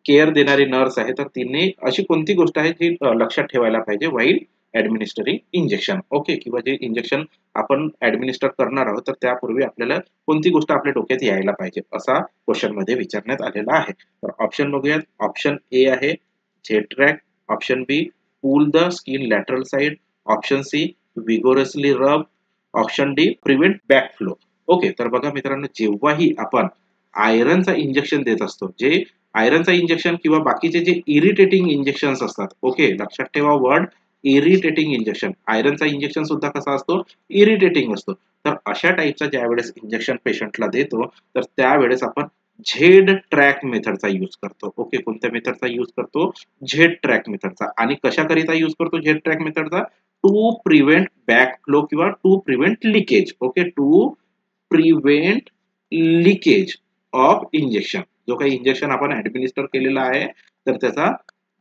Speaker 1: केअर देणारी नर्स आहे तर तिने अशी कोणती गोष्ट आहे जी लक्षात ठेवायला पाहिजे वाईल ऍडमिनिस्टरिंग इंजेक्शन. ओके. किंवा जे इंजेक्शन आपण ऍडमिनिस्टर करणार आहोत तर त्यापूर्वी आपल्याला कोणती गोष्ट आपल्या डोक्यात यायला पाहिजे असा क्वेश्चन मध्ये विचारण्यात आलेला आहे. तर ऑप्शन बघूयात. ऑप्शन ए आहे Z track, option B pull the skin lateral side, option C vigorously rub, option D prevent back flow. Okay. तर बघा मित्रांनो जेव्हाही आपण आयरनचा इंजेक्शन देत असतो, जे आयरनचा इंजेक्शन किंवा बाकीचे जे इरिटेटिंग इंजेक्शन असतात, ओके लक्षात ठेवा वर्ड इरिटेटिंग इंजेक्शन. आयरनचा इंजेक्शन सुद्धा कसा असतो, इरिटेटिंग असतो. तर अशा टाईपचा ज्यावेळेस इंजेक्शन पेशंटला देतो तर त्यावेळेस आपण झेड ट्रॅक मेथडचा यूज करतो. ओके. कोणत्या मेथडचा यूज करतो, झेड ट्रॅक मेथडचा. आणि कशाकरिता यूज करतो झेड ट्रॅक मेथडचा, टू प्रिव्हेंट बॅक फ्लो किंवा to prevent leakage. Okay. To prevent leakage of injection. जो काही इंजेक्शन आपण ऍडमिनिस्टर केलेला आहे तर त्याचा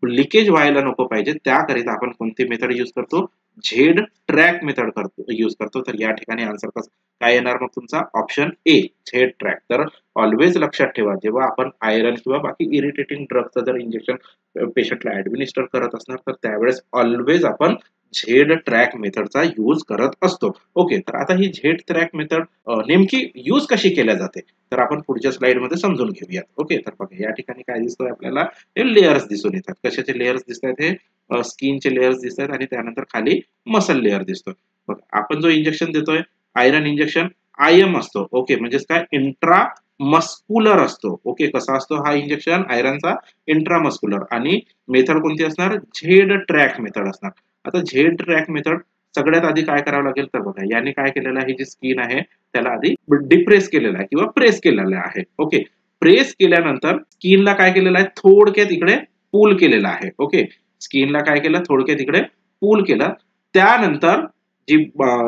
Speaker 1: लिकेज व्हायला नको पाहिजे त्याकरिता आपण कोणती मेथड यूज करतो, झेड ट्रॅक मेथड यूज करतो. तर या ठिकाणी आन्सर काय येणार मग तुमचा ऑप्शन ए झेड ट्रॅक. तर ऑलवेज लक्षात ठेवा, जेव्हा आपण आयरन किंवा बाकी इरिटेटिंग ड्रगचं जर इंजेक्शन पेशंटला ऍडमिनिस्टर करत असणार तर त्यावेळेस ऑलवेज आपण झेड ट्रॅक मेथडचा यूज करत असतो. ओके, तर आता ही झेड ट्रॅक मेथड नेमकी यूज कशी केल्या जाते तर आपण पुढच्या स्लाइड मध्ये समजून घेऊयात. ओके, तर बघा या ठिकाणी काय दिसतोय आपल्याला, हे लेयर्स दिसून येतात. कशाचे लेयर्स दिसत आहेत, हे स्किनचे लेयर्स दिसत आहेत आणि त्यानंतर खाली मसल लेयर दिसतोय. बघा आपण जो इंजेक्शन देतोय आयरन इंजेक्शन आयएम असतो. ओके, म्हणजे काय इंट्रा मस्कुलर असतो. ओके, कसा असतो हा इंजेक्शन आयरनचा, इंट्रामस्कुलर. आणि मेथड कोणती असणार, झेड ट्रॅक मेथड असणार. आता झेड ट्रॅक मेथड सगळ्यात आधी काय करावं लागेल तर बघा याने काय केलेलं आहे, ही जी स्किन आहे त्याला आधी डिप्रेस केलेला आहे किंवा प्रेस केलेला आहे. ओके, प्रेस केल्यानंतर स्किनला काय केलेलं आहे, थोडक्यात इकडे पूल केलेला आहे. ओके, स्किनला काय केलं, थोडक्यात इकडे पूल केलं. त्यानंतर जी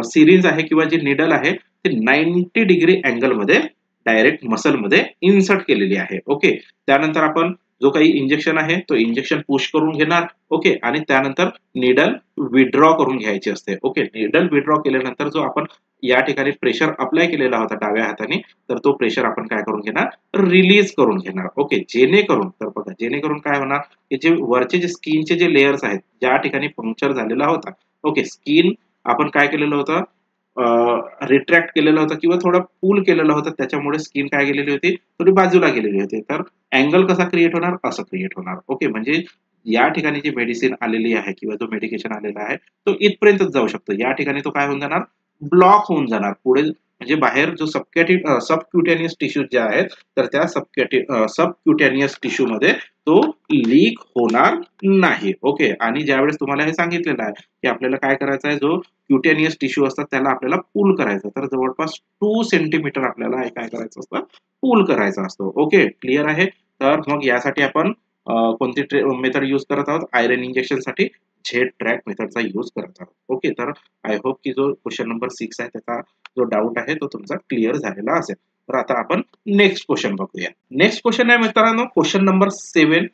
Speaker 1: सिरींज आहे किंवा जी निडल आहे ते 90 डिग्री अँगल मध्ये डायरेक्ट मसल मध्ये इन्सर्ट केलेली आहे. ओके, त्यानंतर आपण जो काही इंजेक्शन आहे तो इंजेक्शन पुश करून घेणार. ओके, आणि त्यानंतर निडल विड्रॉ करून घ्यायची असते. ओके, निडल विड्रॉ केल्यानंतर जो आपण या ठिकाणी प्रेशर अप्लाय केलेला होता डाव्या हाताने, तर तो प्रेशर आपण काय करून घेणार, रिलीज करून घेणार. ओके, जेणेकरून तर बघा जेणेकरून काय होणार, की जे वरचे जे स्किनचे जे लेयर्स आहेत ज्या ठिकाणी पंक्चर झालेला होता, ओके, स्किन आपण काय केलेलं होतं, रिट्रॅक्ट केलेलं होतं किंवा थोडं पूल केलेलं होतं, त्याच्यामुळे स्किन काय गेलेली होती, थोडी बाजूला गेलेली होती. तर अँगल कसा क्रिएट होणार, असं क्रिएट होणार. ओके, म्हणजे या ठिकाणी जी मेडिसिन आलेली आहे किंवा जो मेडिकेशन आलेला आहे तो इथपर्यंतच जाऊ शकतो. या ठिकाणी तो काय होऊन जाणार, ब्लॉक होऊन जाणार. पुढे म्हणजे बाहेर जो सबक्युटेनियस टिश्यू जे आहेत तर त्या सबक्युटेनियस टिश्यू मध्ये तो लीक होणार नाही. ओके, आणि ज्यावेळेस तुम्हाला हे सांगितलेलं आहे की आपल्याला काय करायचं आहे, जो क्युटेनियस टिश्यू असतात त्याला आपल्याला पूल करायचं, तर जवळपास 2 सेंटीमीटर आपल्याला हे काय करायचं असतं, पूल करायचा असतो. ओके, क्लिअर आहे. तर मग यासाठी आपण कोणती मेथड यूज करत आहोत, आयरन इंजेक्शन साठी झेड ट्रॅक मेथडचा यूज करत आहोत. ओके, तर आय होप की जो क्वेश्चन नंबर 6 आहे त्याचा जो डाऊट आहे तो तुमचा क्लिअर झालेला असेल. तर आता आपण नेक्स्ट क्वेश्चन बघूया. नेक्स्ट क्वेश्चन आहे मित्रांनो question number 7.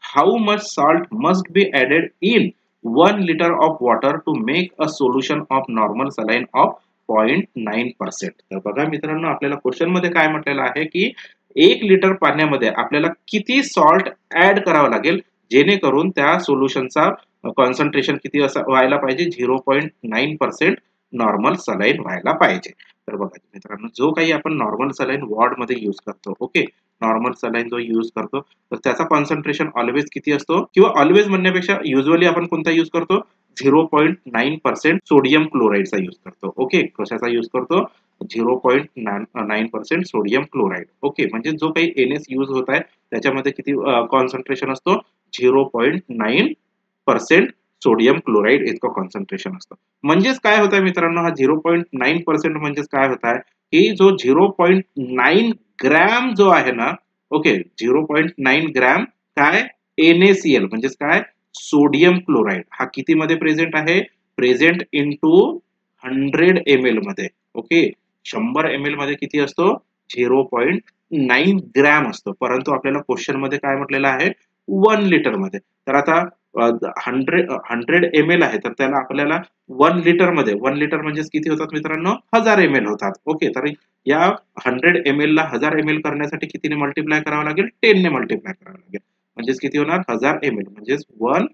Speaker 1: How much salt must be added in 1 liter of water to make a solution of normal saline of 0.9%. तर बघा मित्रांनो आपल्याला क्वेश्चन मध्ये काय म्हटलेलं आहे की 1 लिटर पाण्यामध्ये आपल्याला किती सॉल्ट ऍड करावं लागेल जेणेकरून त्या सोल्युशनचा कॉन्सन्ट्रेशन किती असं व्हायला पाहिजे, 0.9% नॉर्मल सलाईन व्हायला पाहिजे. तर बघा मित्रांनो जो काही आपण नॉर्मल सलाईन वॉर्ड मध्ये यूज करतो, ओके, नॉर्मल सलाईन जो यूज करतो तर त्याचा कॉन्सन्ट्रेशन ऑलवेज किती असतो, किंवा ऑलवेज म्हणण्यापेक्षा युजली आपण कोणता यूज करतो, 0.9% सोडियम क्लोराईडचा यूज करतो. ओके, कशाचा यूज करतो, 0.9% सोडियम क्लोराईड. ओके, म्हणजे जो काही एनएस यूज होत आहे त्याच्यामध्ये किती कॉन्सन्ट्रेशन असतो, 0.9% सोडियम क्लोराईड इतकं कॉन्सन्ट्रेशन असतं. म्हणजेच काय होत आहे मित्रांनो, हा 0.9% म्हणजेच काय होत आहे की जो 0.9 ग्रॅम जो आहे ना, ओके, 0.9 ग्रॅम काय, NaCl म्हणजेच काय, सोडियम क्लोराईड हा किती मध्ये प्रेझेंट आहे, प्रेझेंट इंटू 100 ml मध्ये. ओके, 100 ml मध्ये किती असतो, 0.9 ग्रॅम असतो. परंतु आपल्याला क्वेश्चन मध्ये काय म्हटलेलं आहे, 1 लिटर मध्ये. तर आता 100 ml आहे तर त्याला आपल्याला 1 लिटर मध्ये, 1 लिटर म्हणजे किती होतात मित्रांनो, 1000 ml होतात. ओके, तर या 100 ml ला 1000 ml करण्यासाठी कितीने मल्टिप्लाय करावं लागेल, 10 ने मल्टिप्लाय करावं लागेल. म्हणजेच किती होणार, 1000 ml म्हणजेच 1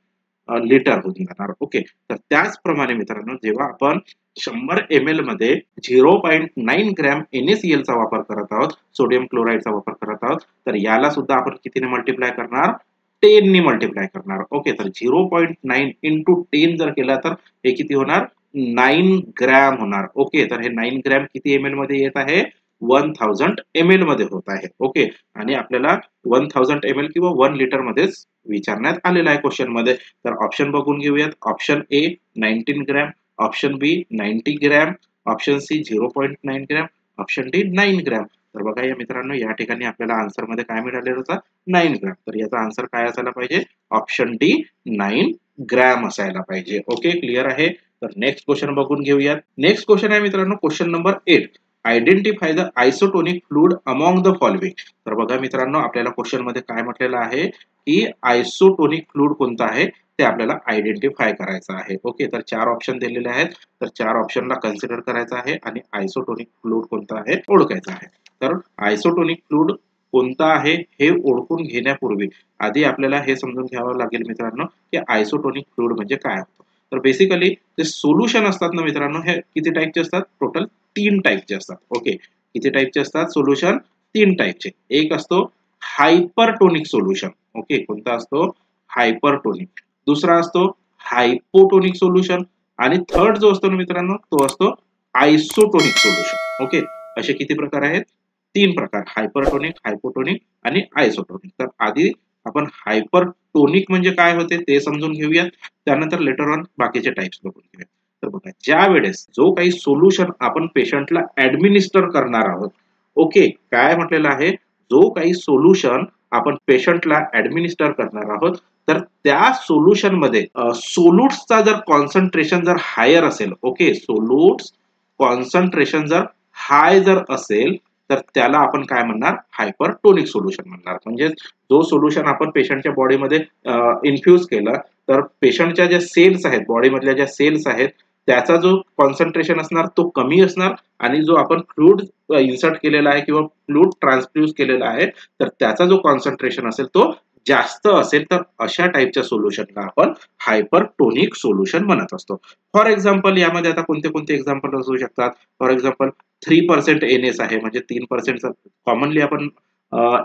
Speaker 1: लिटर होऊन जाणार. ओके, तर त्याचप्रमाणे मित्रांनो जेव्हा आपण 100 ml मध्ये 0.9 ग्रॅम NaCl चा वापर करत आहोत, सोडियम क्लोराईडचा वापर करत आहोत, तर याला सुद्धा आपण कितीने मल्टिप्लाय करणार, 10 ने मल्टिप्लाय करणार. ओके, तर 0.9 इंटू 10 जर केला तर हे किती होणार, 9 ग्रॅम होणार. ओके, तर हे 9 ग्रॅम किती ml मध्ये येत आहे, 1000 ml मध्ये होत आहे. ओके, आणि आपल्याला 1000 ml किंवा 1 लिटर मध्येच विचारण्यात आलेला आहे क्वेश्चन मध्ये. तर ऑप्शन बघून घेऊयात. Option A 19 gram, option B 90 gram, option C 0.9 gram, option D 9 gram. तर बघा या मित्रांनो या ठिकाणी आपल्याला आन्सर मध्ये काय मिळालेलं होतं, 9 ग्रॅम. तर याचा आन्सर काय असायला पाहिजे, ऑप्शन डी 9 ग्रॅम असायला पाहिजे. ओके, क्लिअर आहे. तर नेक्स्ट क्वेश्चन बघून घेऊयात. नेक्स्ट क्वेश्चन आहे मित्रांनो question number 8. Identify the isotonic fluid among the following. तर बघा मित्रांनो आपल्याला क्वेश्चन मध्ये काय म्हटलेलं आहे की आयसोटोनिक फ्लुइड कोणता आहे ते आपल्याला आयडेंटिफाय करायचं आहे. ओके, तर 4 ऑप्शन दिलेले आहेत. तर 4 ऑप्शनला कन्सिडर करायचं आहे आणि आयसोटोनिक फ्लुइड कोणता आहे ओळखायचं आहे. तर आयसोटोनिक फ्लुइड कोणता आहे हे ओळखून घेण्यापूर्वी आधी आपल्याला हे समजून घ्यावं लागेल मित्रांनो की आयसोटोनिक फ्लुइड म्हणजे काय असतं. तर बेसिकली जे सोल्युशन असतात ना मित्रांनो, हे किती टाईपचे असतात? टोटल 3 टाईपचे असतात. ओके, किती टाईपचे असतात सोल्युशन? 3 टाईपचे. एक असतो हायपरटोनिक सोल्युशन. ओके, कोणता असतो? हायपरटोनिक. दुसरा असतो हायपोटोनिक सोल्युशन आणि थर्ड जो असतो ना मित्रांनो तो असतो आयसोटोनिक सोल्युशन. ओके, असे किती प्रकार आहेत? 3 प्रकार. हायपरटोनिक, हायपोटोनिक आणि आयसोटोनिक. तर आधी आपण हायपरटोनिक म्हणजे काय होते ते समजून घेऊयात. त्यानंतर लेटर ऑन बाकीचे टाइप्स बघून घेऊयात. तर बघा, ज्या वेळेस जो काही सोल्युशन आपण पेशंटला ऍडमिनिस्टर करणार आहोत, ओके, काय म्हटलेलं आहे? जो काही सोल्युशन आपण पेशंटला ऍडमिनिस्टर करणार आहोत, तर त्या सोल्युशन मध्ये सोल्युट्सचा जर कॉन्सन्ट्रेशन जर हायर असेल, ओके, सोल्युट्स कॉन्सन्ट्रेशन जर हाय जर असेल तर त्याला आपण काय म्हणणार? हायपरटोनिक सोल्युशन म्हणणार. म्हणजे जो सोल्युशन आपण पेशंटच्या बॉडीमध्ये इन्फ्यूज केलं तर पेशंटच्या ज्या सेल्स आहेत, बॉडीमधल्या ज्या सेल्स आहेत, त्याचा जो कॉन्सन्ट्रेशन असणार तो कमी असणार आणि जो आपण फ्लुइड इन्सर्ट केलेला आहे किंवा फ्लुइड ट्रान्सफ्यूज केलेला आहे तर त्याचा जो कॉन्सन्ट्रेशन असेल तो जास्त असेल, तर अशा टाईपच्या सोल्युशनला आपण हायपरटोनिक सोल्युशन म्हणत असतो. फॉर एक्झाम्पल यामध्ये आता कोणते कोणते एक्झाम्पल असू शकतात? फॉर एक्झाम्पल 3% एनएस आहे, म्हणजे 3% कॉमनली आपण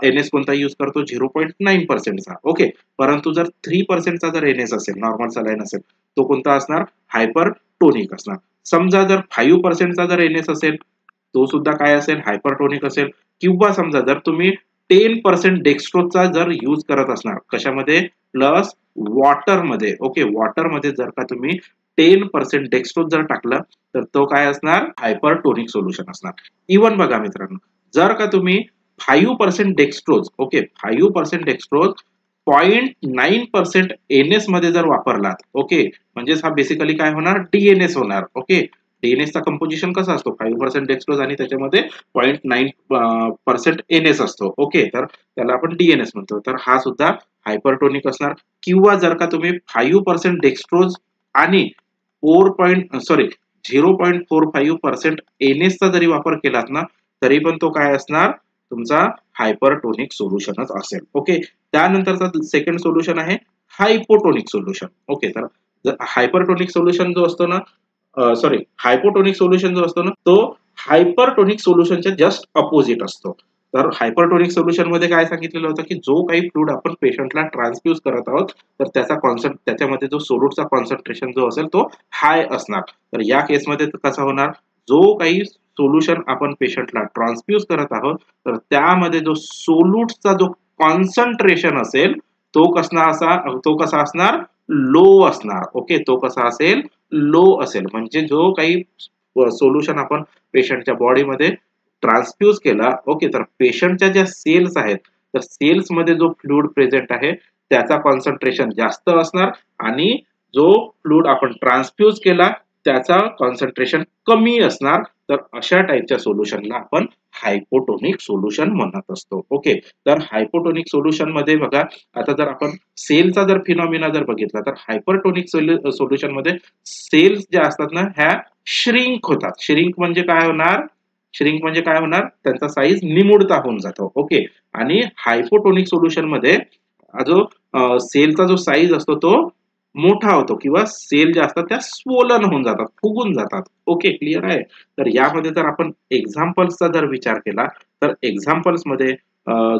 Speaker 1: एनएस कोणता यूज करतो? 0.9%चा. ओके, परंतु जर 3%चा जर एनएस असेल, नॉर्मल सलाईन असेल, तो कोणता असणार? हायपरटोनिक असणार. समजा जर 5%चा जर एनएस असेल तो सुद्धा काय असेल? हायपरटोनिक असेल. किंवा समजा जर तुम्ही 10% डेक्स्ट्रोजचा जर यूज करत असणार, कशामध्ये? प्लस वॉटर मध्ये. ओके, वॉटर मध्ये जर का तुम्ही 10% डेक्स्ट्रोज जर टाकलं तर तो काय असणार? हायपरटोनिक सोल्युशन असणार. इवन बघा मित्रांनो, जर का तुम्ही 5% डेक्स्ट्रोज, ओके, 5% डेक्स्ट्रोज 0.9% एनएस मध्ये जर वापरलात, ओके, म्हणजे हा बेसिकली काय होणार? डीएनएस होणार. ओके, डीएनएसचा कंपोजिशन कसा असतो? 5% डेक्स्ट्रोज आणि त्याच्यामध्ये 0.9% एनएस असतो. ओके, तर त्याला आपण डीएनएस म्हणतो. तर हा सुद्धा हायपरटोनिक असणार. किंवा जर का तुम्ही 5% डेक्स्ट्रोज आणि 0.45% एनएसचा जरी वापर केलात ना तरी पण तो काय असणार? तुमचा हायपरटोनिक सोल्युशनच असेल. ओके, त्यानंतरचा सेकंड सोल्युशन आहे हायपोटोनिक सोल्युशन. ओके, तर हायपरटोनिक सोल्युशन जो असतो ना, सॉरी, हायपोटोनिक सोल्युशन जो असतो ना तो हायपरटोनिक सोल्युशनच्या जस्ट अपोजिट असतो. तर हायपरटोनिक सोल्युशन मध्ये काय सांगितलेलं होतं की जो काही फ्लुइड आपण पेशंटला ट्रान्सफ्यूज करत आहोत तर त्याच्यामध्ये जो सोल्यूटचा कॉन्सन्ट्रेशन जो असेल तो हाय असणार. तर या केसमध्ये कसा होणार? जो काही सोल्युशन आपण पेशंटला ट्रान्सफ्यूज करत आहोत तर त्यामध्ये जो सोल्यूटचा जो कॉन्सन्ट्रेशन असेल तो कसा असणार? लो असणार. ओके, तो कसा असेल? लो असेल. म्हणजे जो काही सोल्युशन आपण पेशंटच्या बॉडीमध्ये ट्रान्सफ्यूज केला, ओके, तर पेशंटच्या ज्या सेल्स आहेत तर सेल्स मध्ये जो फ्लुइड प्रेझेंट आहे त्याचा कॉन्सन्ट्रेशन जास्त असणार आणि जो फ्लुइड आपण ट्रान्सफ्यूज केला त्याचा कॉन्सन्ट्रेशन कमी असणार. तर अशा टाईपच्या सोल्युशनला आपण हायपोटोनिक सोल्युशन म्हणत असतो. ओके, तर हायपोटोनिक सोल्युशन मध्ये बघा, आता जर आपण सेलचा जर फिनॉमिना जर बघितला तर हायपरटोनिक सोल्युशन मध्ये सेल्स ज्या असतात ना ह्या श्रिंक होतात. श्रिंक म्हणजे काय होणार? त्यांचा साईज निमुळता होऊन जातो. ओके, आणि हायपोटोनिक सोल्युशन मध्ये जो सेलचा जो साईज असतो तो मोठा होतो किंवा सेल ज्या असतात त्या स्वोलन होऊन जातात, फुगून जातात. ओके, क्लिअर आहे? तर यामध्ये जर आपण एक्झाम्पल्सचा जर विचार केला तर एक्झाम्पल्स मध्ये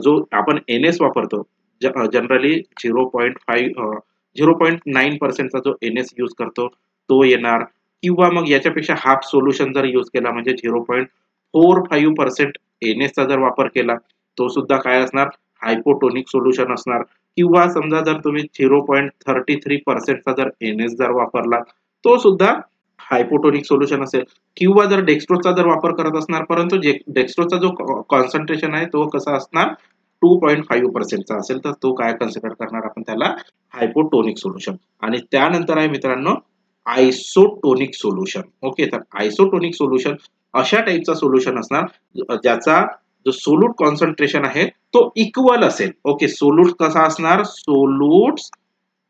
Speaker 1: जो आपण एनएस वापरतो जनरली 0.9%चा जो एनएस यूज करतो तो येणार. किंवा मग याच्यापेक्षा हाफ सोल्युशन जर यूज केला म्हणजे 0.45% एनएसचा जर वापर केला तो सुद्धा काय असणार? हायपोटोनिक सोल्युशन असणार. किंवा समजा जर तुम्ही 0.33%चा जर एनएस जर वापरला तो सुद्धा हायपोटोनिक सोल्युशन असेल. किंवा जर डेक्स्ट्रोजचा जर वापर करत असणार परंतु डेक्स्ट्रोजचा जो कॉन्सन्ट्रेशन आहे तो कसा असणार? 2.5%चा असेल तर तो काय कन्सिडर करणार आपण त्याला? Hypotonic solution. आणि त्यानंतर आहे मित्रांनो आयसोटोनिक सोल्युशन. ओके, तर आयसोटोनिक सोल्युशन अशा टाईपचा सोल्युशन असणार ज्याचा जो सोल्यूट कॉन्सन्ट्रेशन आहे तो इक्वल असेल. ओके, सोल्यूट कसा असणार? सोल्यूट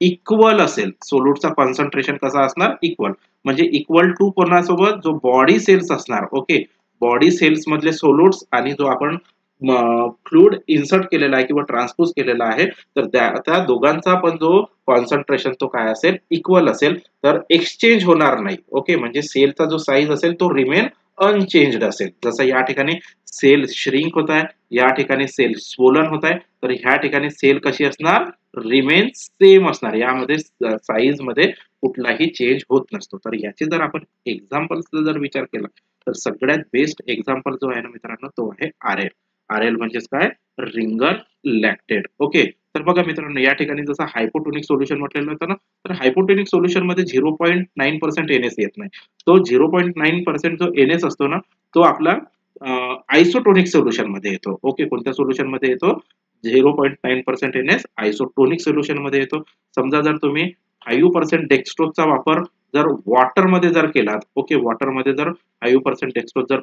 Speaker 1: इक्वल असेल, सोल्यूटचा कॉन्सन्ट्रेशन कसा असणार, इक्वल, म्हणजे इक्वल टू कोणासोबत, जो बॉडी सेल्स असणार, ओके, बॉडी सेल्स मधले सोल्यूट्स आणि जो आपण फ्लूइड इन्सर्ट केलेला आहे किंवा ट्रान्सपोज केलेला आहे, तर त्या दोघांचा पण जो कॉन्सन्ट्रेशन तो काय असेल, इक्वल असेल, तर एक्सचेंज होणार नाही. ओके, म्हणजे सेलचा जो साईज असेल तो रिमेन अनचेंज्ड असेल. जसं या ठिकाणी सेल श्रिंक होत आहे, या ठिकाणी सेल स्वोलन होत आहे, तर ह्या ठिकाणी सेल कशी असणार, रिमेन सेम असणार. यामध्ये साईज मध्ये कुठलाही चेंज होत नसतो. तर याचे जर आपण एक्झाम्पल्सचा जर विचार केला तर सगळ्यात बेस्ट एक्झाम्पल जो आहे ना मित्रांनो, तो आहे आरएल. आरएल म्हणजेच काय, रिंगर लॅक्टेट. ओके, तर बघा मित्रांनो, या ठिकाणी जसं हायपोटोनिक सोल्युशन म्हटलेलं होतं ना, तर हायपोटोनिक सोल्युशन मध्ये 0.9% एनएस येत नाही. तो 0.9% जो एनएस असतो ना, तो आपला आयसोटोनिक सोल्युशन मध्ये येतो. ओके, कोणत्या सोल्युशन मध्ये येतो, 0.9% एनएस आयसोटोनिक सोल्युशन मध्ये येतो. समजा जर तुम्ही 5% डेक्स्ट्रोजचा वापर जर वॉटर मध्ये जर केलात, ओके, वॉटर मध्ये जर 5% डेक्स्ट्रोज जर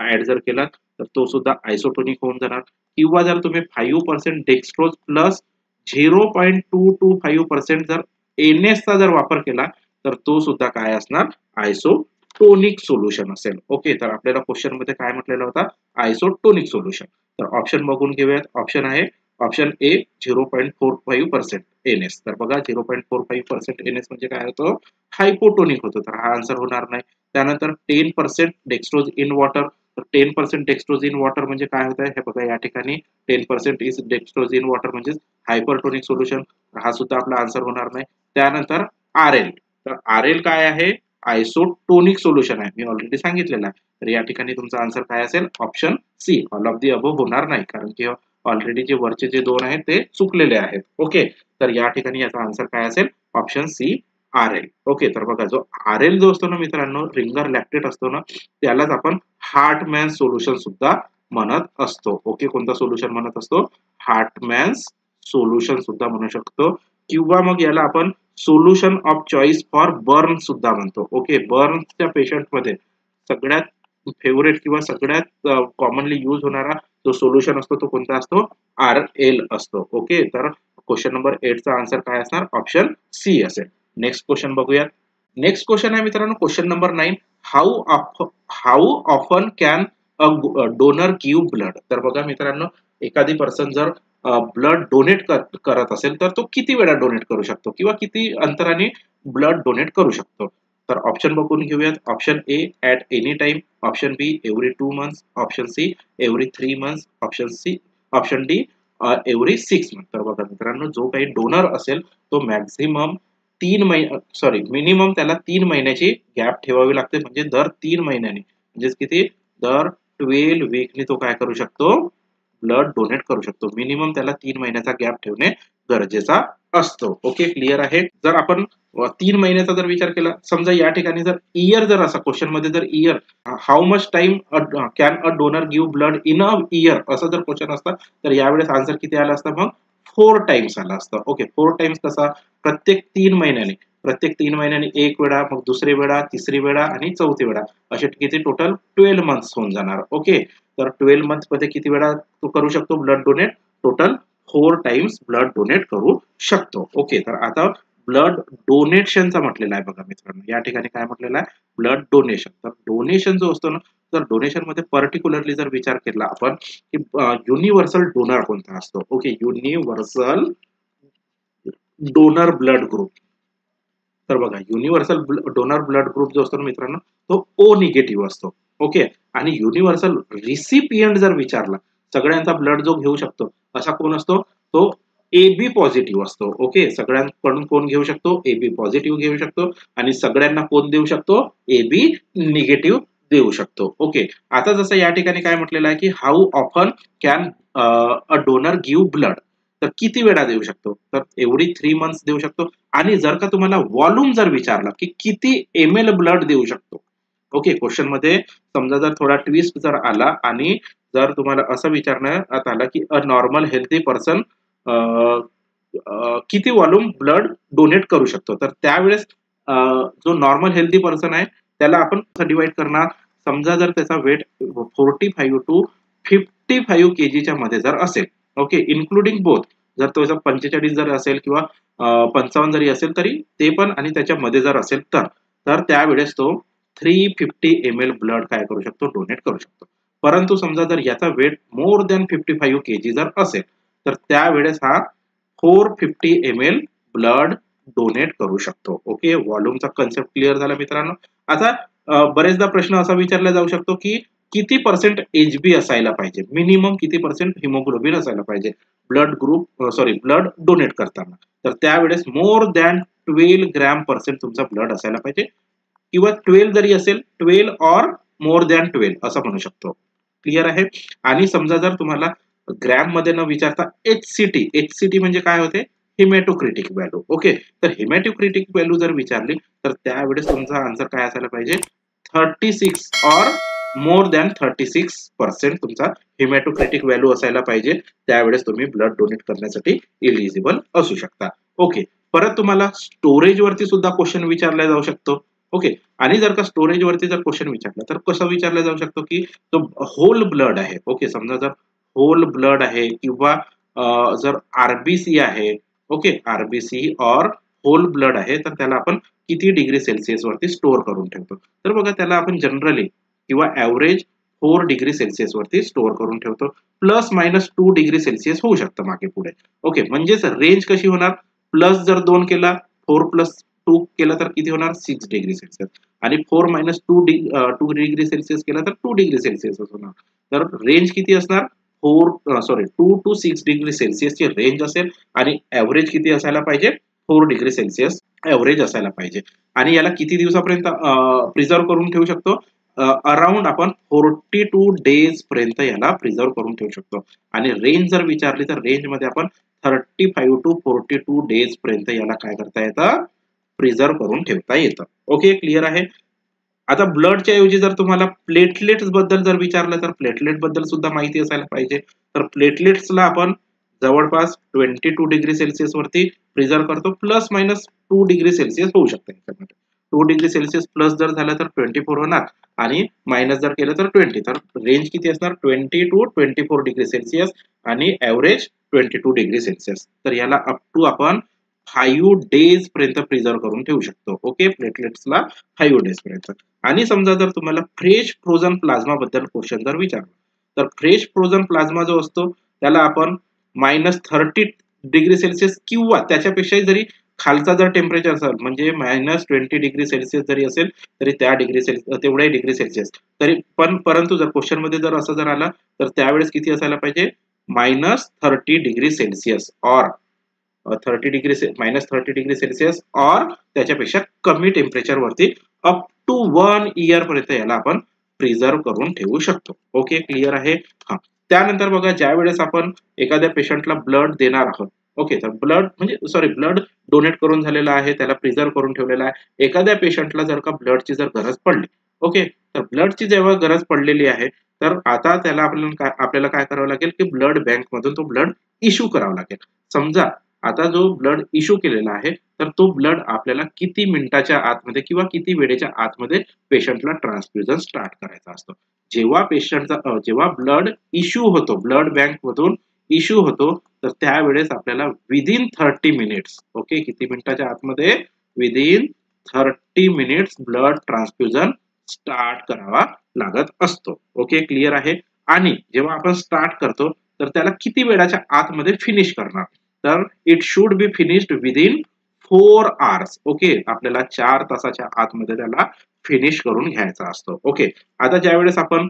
Speaker 1: ऍड जर केलात, तर तो सुद्धा आयसोटोनिक होऊन जाणार. किंवा जर तुम्ही 5% डेक्स्ट्रोज प्लस 0.225% जर एनएस चा जर वापर केला, तर तो सुद्धा काय असणार, आयसोटोनिक सोल्युशन असेल. ओके, तर आपल्याला क्वेश्चन मध्ये काय म्हटलेला होता, आयसोटोनिक सोल्युशन. तर ऑप्शन बघून घेऊयात. ऑप्शन आहे ऑप्शन ए 0.45% एनएस. तर बघा 0.45% एनएस म्हणजे काय होतं, हायपोटोनिक होतं, तर हा आन्सर होणार नाही. त्यानंतर 10% डेक्स्ट्रोज इन वॉटर, तर 10% डेक्स्ट्रोज इन वॉटर म्हणजे काय होत आहे, हे बघा या ठिकाणी 10% इज डेक्स्ट्रोज इन वॉटर म्हणजे हायपरटोनिक सोल्युशन, हा सुद्धा आपला आन्सर होणार नाही. त्यानंतर आरएल, तर आरएल काय आहे, आयसोटोनिक सोल्युशन आहे, मी ऑलरेडी सांगितलेलं आहे. तर या ठिकाणी तुमचा आन्सर काय असेल, option C, all of the above होणार नाही, कारण की ऑलरेडी जे वरचे जे दोन आहेत ते चुकलेले आहेत. ओके, तर या ठिकाणी याचा आन्सर काय असेल, ऑप्शन सी, आरएल. ओके, तर बघा जो आरएल जो असतो ना मित्रांनो, रिंगर लॅक्टेट असतो ना, त्यालाच आपण हार्टमॅन सोल्युशन सुद्धा म्हणत असतो. ओके, कोणता सोल्युशन म्हणत असतो, हार्टमॅन्स सोल्युशन सुद्धा म्हणू शकतो, किंवा मग याला आपण solution of choice for burn सुद्धा म्हणतो. ओके, बर्नच्या पेशंट मध्ये सगळ्यात फेवरेट किंवा सगळ्यात कॉमनली यूज होणारा जो सोल्युशन असतो तो कोणता असतो, आरएल असतो. ओके, तर क्वेश्चन नंबर 8 चा आन्सर काय असणार, ऑप्शन सी असेल. नेक्स्ट क्वेश्चन बघूया. नेक्स्ट क्वेश्चन आहे मित्रांनो, question number 9, how often can a donor give blood. तर बघा मित्रांनो, एखादी पर्सन जर ब्लड डोनेट करत असेल तर तो किती वेळा डोनेट करू शकतो किंवा किती अंतराने ब्लड डोनेट करू शकतो. तर ऑप्शन बघून घेऊयात. Option A at any time, option B every 2 months, option C every 3 months, option D every 6 month. तर बघा मित्रांनो, जो काही डोनर असेल तो मॅक्झिमम 3 महिने, सॉरी, मिनिमम त्याला 3 महिन्याची गॅप ठेवावी लागते, म्हणजे दर 3 महिन्याने, म्हणजे किती, दर 12 वीकली तो काय करू शकतो, ब्लड डोनेट करू शकतो. मिनिमम त्याला 3 महिन्याचा गॅप ठेवणे गरजेचा असतो. ओके, क्लिअर आहे. जर आपण 3 महिन्याचा जर विचार केला, समजा या ठिकाणी जर इयर जर असा क्वेश्चन मध्ये जर year, how much time can a donor give blood in a year, असं जर क्वेश्चन असता, तर यावेळेस आन्सर किती आला असता, मग 4 टाइम्स आला असता. ओके, 4 टाइम्स कसा, प्रत्येक 3 महिन्याने, प्रत्येक 3 महिन्याने एक वेळा, मग दुसरी वेळा, तिसरी वेळा आणि चौथी वेळा, असे किती टोटल 12 मंथ्स होऊन जाणार. ओके, तर 12 मंथ मध्ये किती वेळा तो करू शकतो blood donate, total 4 times blood donate करू शकतो. ओके, तर आता ब्लड डोनेशनचा म्हटलेला आहे बघा मित्रांनो, या ठिकाणी काय म्हटलेलं आहे, ब्लड डोनेशन. तर डोनेशन जो असतो ना, तर डोनेशन मध्ये पर्टिक्युलरली जर विचार केला आपण की युनिव्हर्सल डोनर कोणता असतो. Okay, universal donor blood group. तर बघा, युनिव्हर्सल डोनर ब्लड ग्रुप जो असतो ना मित्रांनो, तो ओ निगेटिव्ह असतो. ओके, आणि युनिव्हर्सल रिसिपियंट जर विचारला, सगळ्यांचा ब्लड जो घेऊ शकतो असा कोण असतो, तो एबी पॉझिटिव्ह असतो. ओके, सगळ्यांकडून कोण घेऊ शकतो, एबी पॉझिटिव्ह घेऊ शकतो, आणि सगळ्यांना कोण देऊ शकतो, एबी निगेटिव्ह देऊ शकतो. ओके, आता जसं या ठिकाणी काय म्हटलेलं आहे की how often can a donor give blood, तर किती वेळा देऊ शकतो, तर एवढी 3 मंथ्स देऊ शकतो. आणि जर का तुम्हाला व्हॉल्यूम जर विचारला की किती ml ब्लड देऊ शकतो, ओके, क्वेश्चन मध्ये समजा जर थोडा ट्विस्ट जर आला आणि जर तुम्हाला असं विचारण्यात आलं की अ नॉर्मल हेल्थी पर्सन किती व्हॉल्यूम ब्लड डोनेट करू शकतो, तर त्यावेळेस जो नॉर्मल हेल्थी पर्सन आहे त्याला आपण डिवाइड करणार. समजा जर त्याचा वेट 45 टू 55 kg च्या मध्ये जर असेल, ओके, इन्क्लुडिंग बोथ, जर तो 45 जर असेल किंवा 55 जरी असेल तरी ते पण, आणि त्याच्यामध्ये जर असेल तर त्यावेळेस तो 350 ml ब्लड काय करू शकतो, डोनेट करू शकतो. परंतु समजा जर याचा वेट मोर दॅन 55 kg जर असेल तर त्यावेळेस हा 450 ml ब्लड डोनेट करू शकतो. ओके, व्हॉल्यूमचा कन्सेप्ट क्लिअर झाला मित्रांनो. आता बरेचदा प्रश्न असा विचारला जाऊ शकतो की किती पर्सेंट HB असायला पाहिजे, मिनिमम किती पर्सेंट हिमोग्लोबिन असायला पाहिजे ब्लड ब्लड डोनेट करताना. तर त्यावेळेस मोर दॅन 12 ग्रॅम पर्सेंट तुमचा ब्लड असायला पाहिजे, किंवा 12 जरी असेल 12 ऑर मोर दॅन 12 असं म्हणू शकतो. क्लिअर आहे. आणि समजा जर तुम्हाला ग्रॅम मध्ये न विचारता HCT म्हणजे काय होते, हिमॅटोक्रिटिक व्हॅल्यू. ओके, तर हिमॅटोक्रिटिक व्हॅल्यू जर विचारली तर त्यावेळेस तुमचा आन्सर काय असायला पाहिजे, 36 ऑर मोर दॅन 36% तुमचा हिमॅटोक्रिटिक व्हॅल्यू असायला पाहिजे. त्यावेळेस तुम्ही ब्लड डोनेट करण्यासाठी इलिजिबल असू शकता. ओके, परत तुम्हाला स्टोरेज वरती सुद्धा क्वेश्चन विचारला जाऊ शकतो. ओके, आणि जर का स्टोरेज वरती जर क्वेश्चन विचारला तर कसं विचारलं जाऊ शकतो की तो होल ब्लड आहे. ओके, समजा जर होल ब्लड आहे किंवा जर आरबीसी आहे, ओके, आरबीसी और होल ब्लड आहे, तर त्याला आपण किती डिग्री सेल्सिअस वरती स्टोअर करून ठेवतो. तर बघा त्याला आपण जनरली किंवा ॲव्हरेज 4 डिग्री सेल्सिअस वरती स्टोअर करून ठेवतो. प्लस मायनस 2 डिग्री सेल्सिअस होऊ शकतं मागे पुढे. ओके, म्हणजेच रेंज कशी होणार, प्लस जर 2 केला 4 प्लस 2 केला तर किती होणार, 6 डिग्री सेल्सिअस, आणि 4 मायनस 2 डिग्री सेल्सिअस केला तर 2 डिग्री सेल्सिअस होणार. तर रेंज किती असणार, 2 टू 6 डिग्री सेल्सिअसची रेंज असेल, आणि ॲव्हरेज किती असायला पाहिजे, 4 डिग्री सेल्सिअस ॲव्हरेज असायला पाहिजे. आणि याला किती दिवसापर्यंत प्रिझर्व करून ठेवू शकतो, अराउंड आपण 42 डेज पर्यंत याला प्रिझर्व करून ठेवू शकतो. आणि रेंज जर विचारली तर रेंज मध्ये आपण 35 टू 42 डेज पर्यंत याला काय करता येतं, प्रिझर्व करून ठेवता येतं. ओके, क्लिअर आहे. आता ब्लडच्या ऐवजी जर तुम्हाला प्लेटलेट्स बद्दल जर विचारलं तर प्लेटलेट बद्दल सुद्धा माहिती असायला पाहिजे. तर प्लेटलेट्सला आपण जवळपास 22 डिग्री सेल्सिअस वरती प्रिझर्व करतो, प्लस मायनस 2 डिग्री सेल्सिअस होऊ शकते याच्यामध्ये. 2 डिग्री सेल्सिअस प्लस जर झालं तर 24 होणार, आणि मायनस जर केलं तर 20. तर रेंज किती असणार, 20 टू 24 डिग्री सेल्सिअस, आणि ॲव्हरेज 22 डिग्री सेल्सिअस. तर याला अप टू आपण 5 डेज पर्यंत प्रिझर्व करून ठेवू शकतो. ओके, प्लेटलेट्सला 5 डेज पर्यंत. आणि समजा जर तुम्हाला फ्रेश फ्रोझन प्लाझ्मा बद्दल क्वेश्चन जर विचारला तर फ्रेश फ्रोझन प्लाझ्मा जो असतो त्याला आपण -30 डिग्री सेल्सिअस किंवा त्याच्यापेक्षा जरी खालचा जर टेम्परेचर असेल, म्हणजे -20 डिग्री सेल्सिअस जरी असेल तरी त्या तेवढ्या डिग्री सेल्सिअस तरी पण, परंतु जर क्वेश्चन मध्ये जर असं जर आलं तर त्यावेळेस किती असायला पाहिजे, -30 डिग्री सेल्सिअस और -30 डिग्री सेल्सिअस और त्याच्यापेक्षा कमी टेम्परेचर वरती अप टू 1 इयर पर्यंत याला आपण प्रिझर्व करून ठेवू शकतो. ओके, क्लिअर आहे. हा, त्यानंतर बघा ज्या वेळेस आपण एखाद्या पेशंटला ब्लड देणार आहोत, ओके, तर ब्लड डोनेट करून झालेला आहे, त्याला प्रिझर्व करून ठेवलेला आहे. एखाद्या पेशंटला जर का ब्लडची जर गरज पडली, ओके, तर ब्लडची जेव्हा गरज पडलेली आहे तर आता त्याला आपल्याला काय करावं लागेल की ब्लड बँक मधून तो ब्लड इश्यू करावा लागेल. समजा आता जो ब्लड इश्यू केलेला आहे तर तो ब्लड आपल्याला किती मिनिटाच्या आतमध्ये किंवा किती वेळेच्या आतमध्ये पेशंटला ट्रान्सफ्युजन स्टार्ट करायचा असतो. जेव्हा ब्लड इश्यू होतो, ब्लड बँक मधून इश्यू होतो, तर त्यावेळेस आपल्याला विदिन 30 मिनिट्स, ओके, किती मिनिटाच्या आतमध्ये, within 30 minutes blood transfusion start करावा लागत असतो. ओके, क्लिअर आहे. आणि जेव्हा आपण स्टार्ट करतो तर त्याला किती वेळाच्या आतमध्ये फिनिश करणार, तर it should be finished within 4 hours. Okay, आपल्याला 4 तासाच्या आतमध्ये त्याला फिनिश करून घ्यायचा असतो. ओके, आता ज्या वेळेस आपण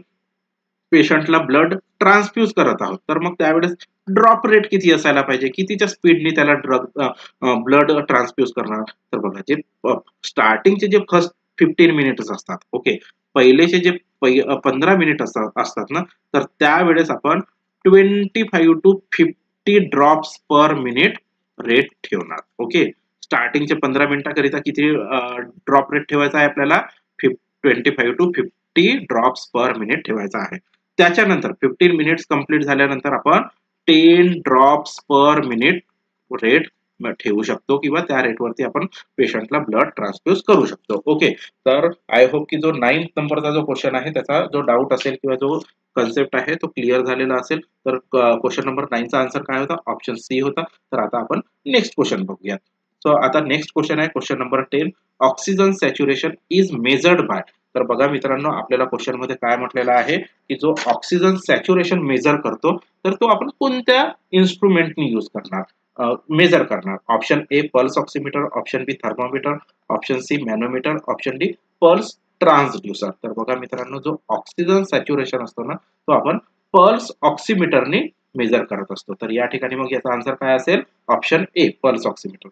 Speaker 1: पेशंटला ब्लड ट्रान्सफ्यूज करत आहोत तर मग त्यावेळेस ड्रॉप रेट किती असायला पाहिजे, कितीच्या स्पीडने त्याला ब्लड ट्रान्सफ्यूज करणार. तर बघा जे स्टार्टिंगचे जे फर्स्ट 15 मिनिट्स असतात, ओके, पहिलेचे जे 15 मिनिट असतात ना, तर त्यावेळेस आपण 25 to 50 drops per minute rate ठेवणार. ओके, स्टार्टिंगचे 15 मिनिटाकरिता किती ड्रॉप रेट ठेवायचा आहे आपल्याला, 25 टू 50 ड्रॉप्स पर मिनिट ठेवायचा आहे. त्याच्यानंतर 15 मिनिट्स कंप्लीट झाल्यानंतर आपण 10 ड्रॉप्स पर मिनिट रेट ठेवू शकतो किंवा त्या रेटवरती आपण पेशंटला ब्लड ट्रान्सफ्यूज करू शकतो. ओके, तर आय होप की जो 9th नंबरचा जो क्वेश्चन आहे त्याचा जो डाऊट असेल किंवा जो कन्सेप्ट आहे तो क्लिअर झालेला असेल. तर क्वेश्चन नंबर 9चा आन्सर काय होता? ऑप्शन सी होता. तर आता आपण नेक्स्ट क्वेश्चन बघूया. सो आता नेक्स्ट क्वेश्चन आहे question number 10. Oxygen saturation is measured by. तर बघा मित्रांनो, आपल्याला क्वेश्चन मध्ये काय म्हटलेलं आहे की जो ऑक्सिजन सॅच्युरेशन मेजर करतो तर तो आपण कोणत्या इन्स्ट्रुमेंटनी यूज करणार, मेजर करणार? Option A pulse oximeter, option B thermometer, option C manometer, option D pulse transducer. तर बघा मित्रांनो, जो ऑक्सिजन सॅच्युरेशन असतो ना तो आपण पल्स ऑक्सिमीटरने मेजर करत असतो. तर या ठिकाणी मग याचा आन्सर काय असेल? Option A pulse oximeter.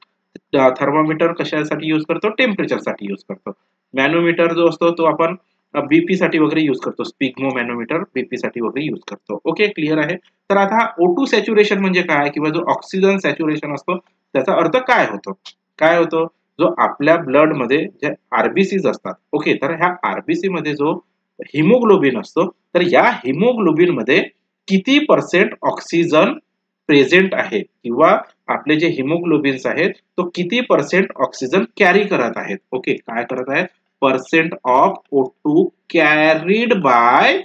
Speaker 1: Thermometer कशासाठी यूज करतो? टेम्परेचर साठी यूज करतो. मॅनोमीटर जो असतो तो आपण बीपी साठी वगैरे यूज करतो. स्पिग्मो मॅनोमीटर बीपी साठी वगैरे यूज करतो. ओके, क्लिअर आहे. तर आता O2 सॅच्युरेशन म्हणजे काय किंवा जो ऑक्सिजन सॅच्युरेशन असतो त्याचा अर्थ काय होतो? काय होतो? जो आपल्या ब्लड मध्ये जे आरबीसीज असतात, ओके, तर ह्या आरबीसी मध्ये जो हिमोग्लोबिन असतो तर या हिमोग्लोबिन मध्ये किती पर्सेंट ऑक्सिजन प्रेझेंट आहे किंवा आपले जे हिमोग्लोबिन्स आहेत तो किती पर्सेंट ऑक्सिजन कॅरी करत आहेत. ओके, काय करत आहेत? Percent of O2 carried by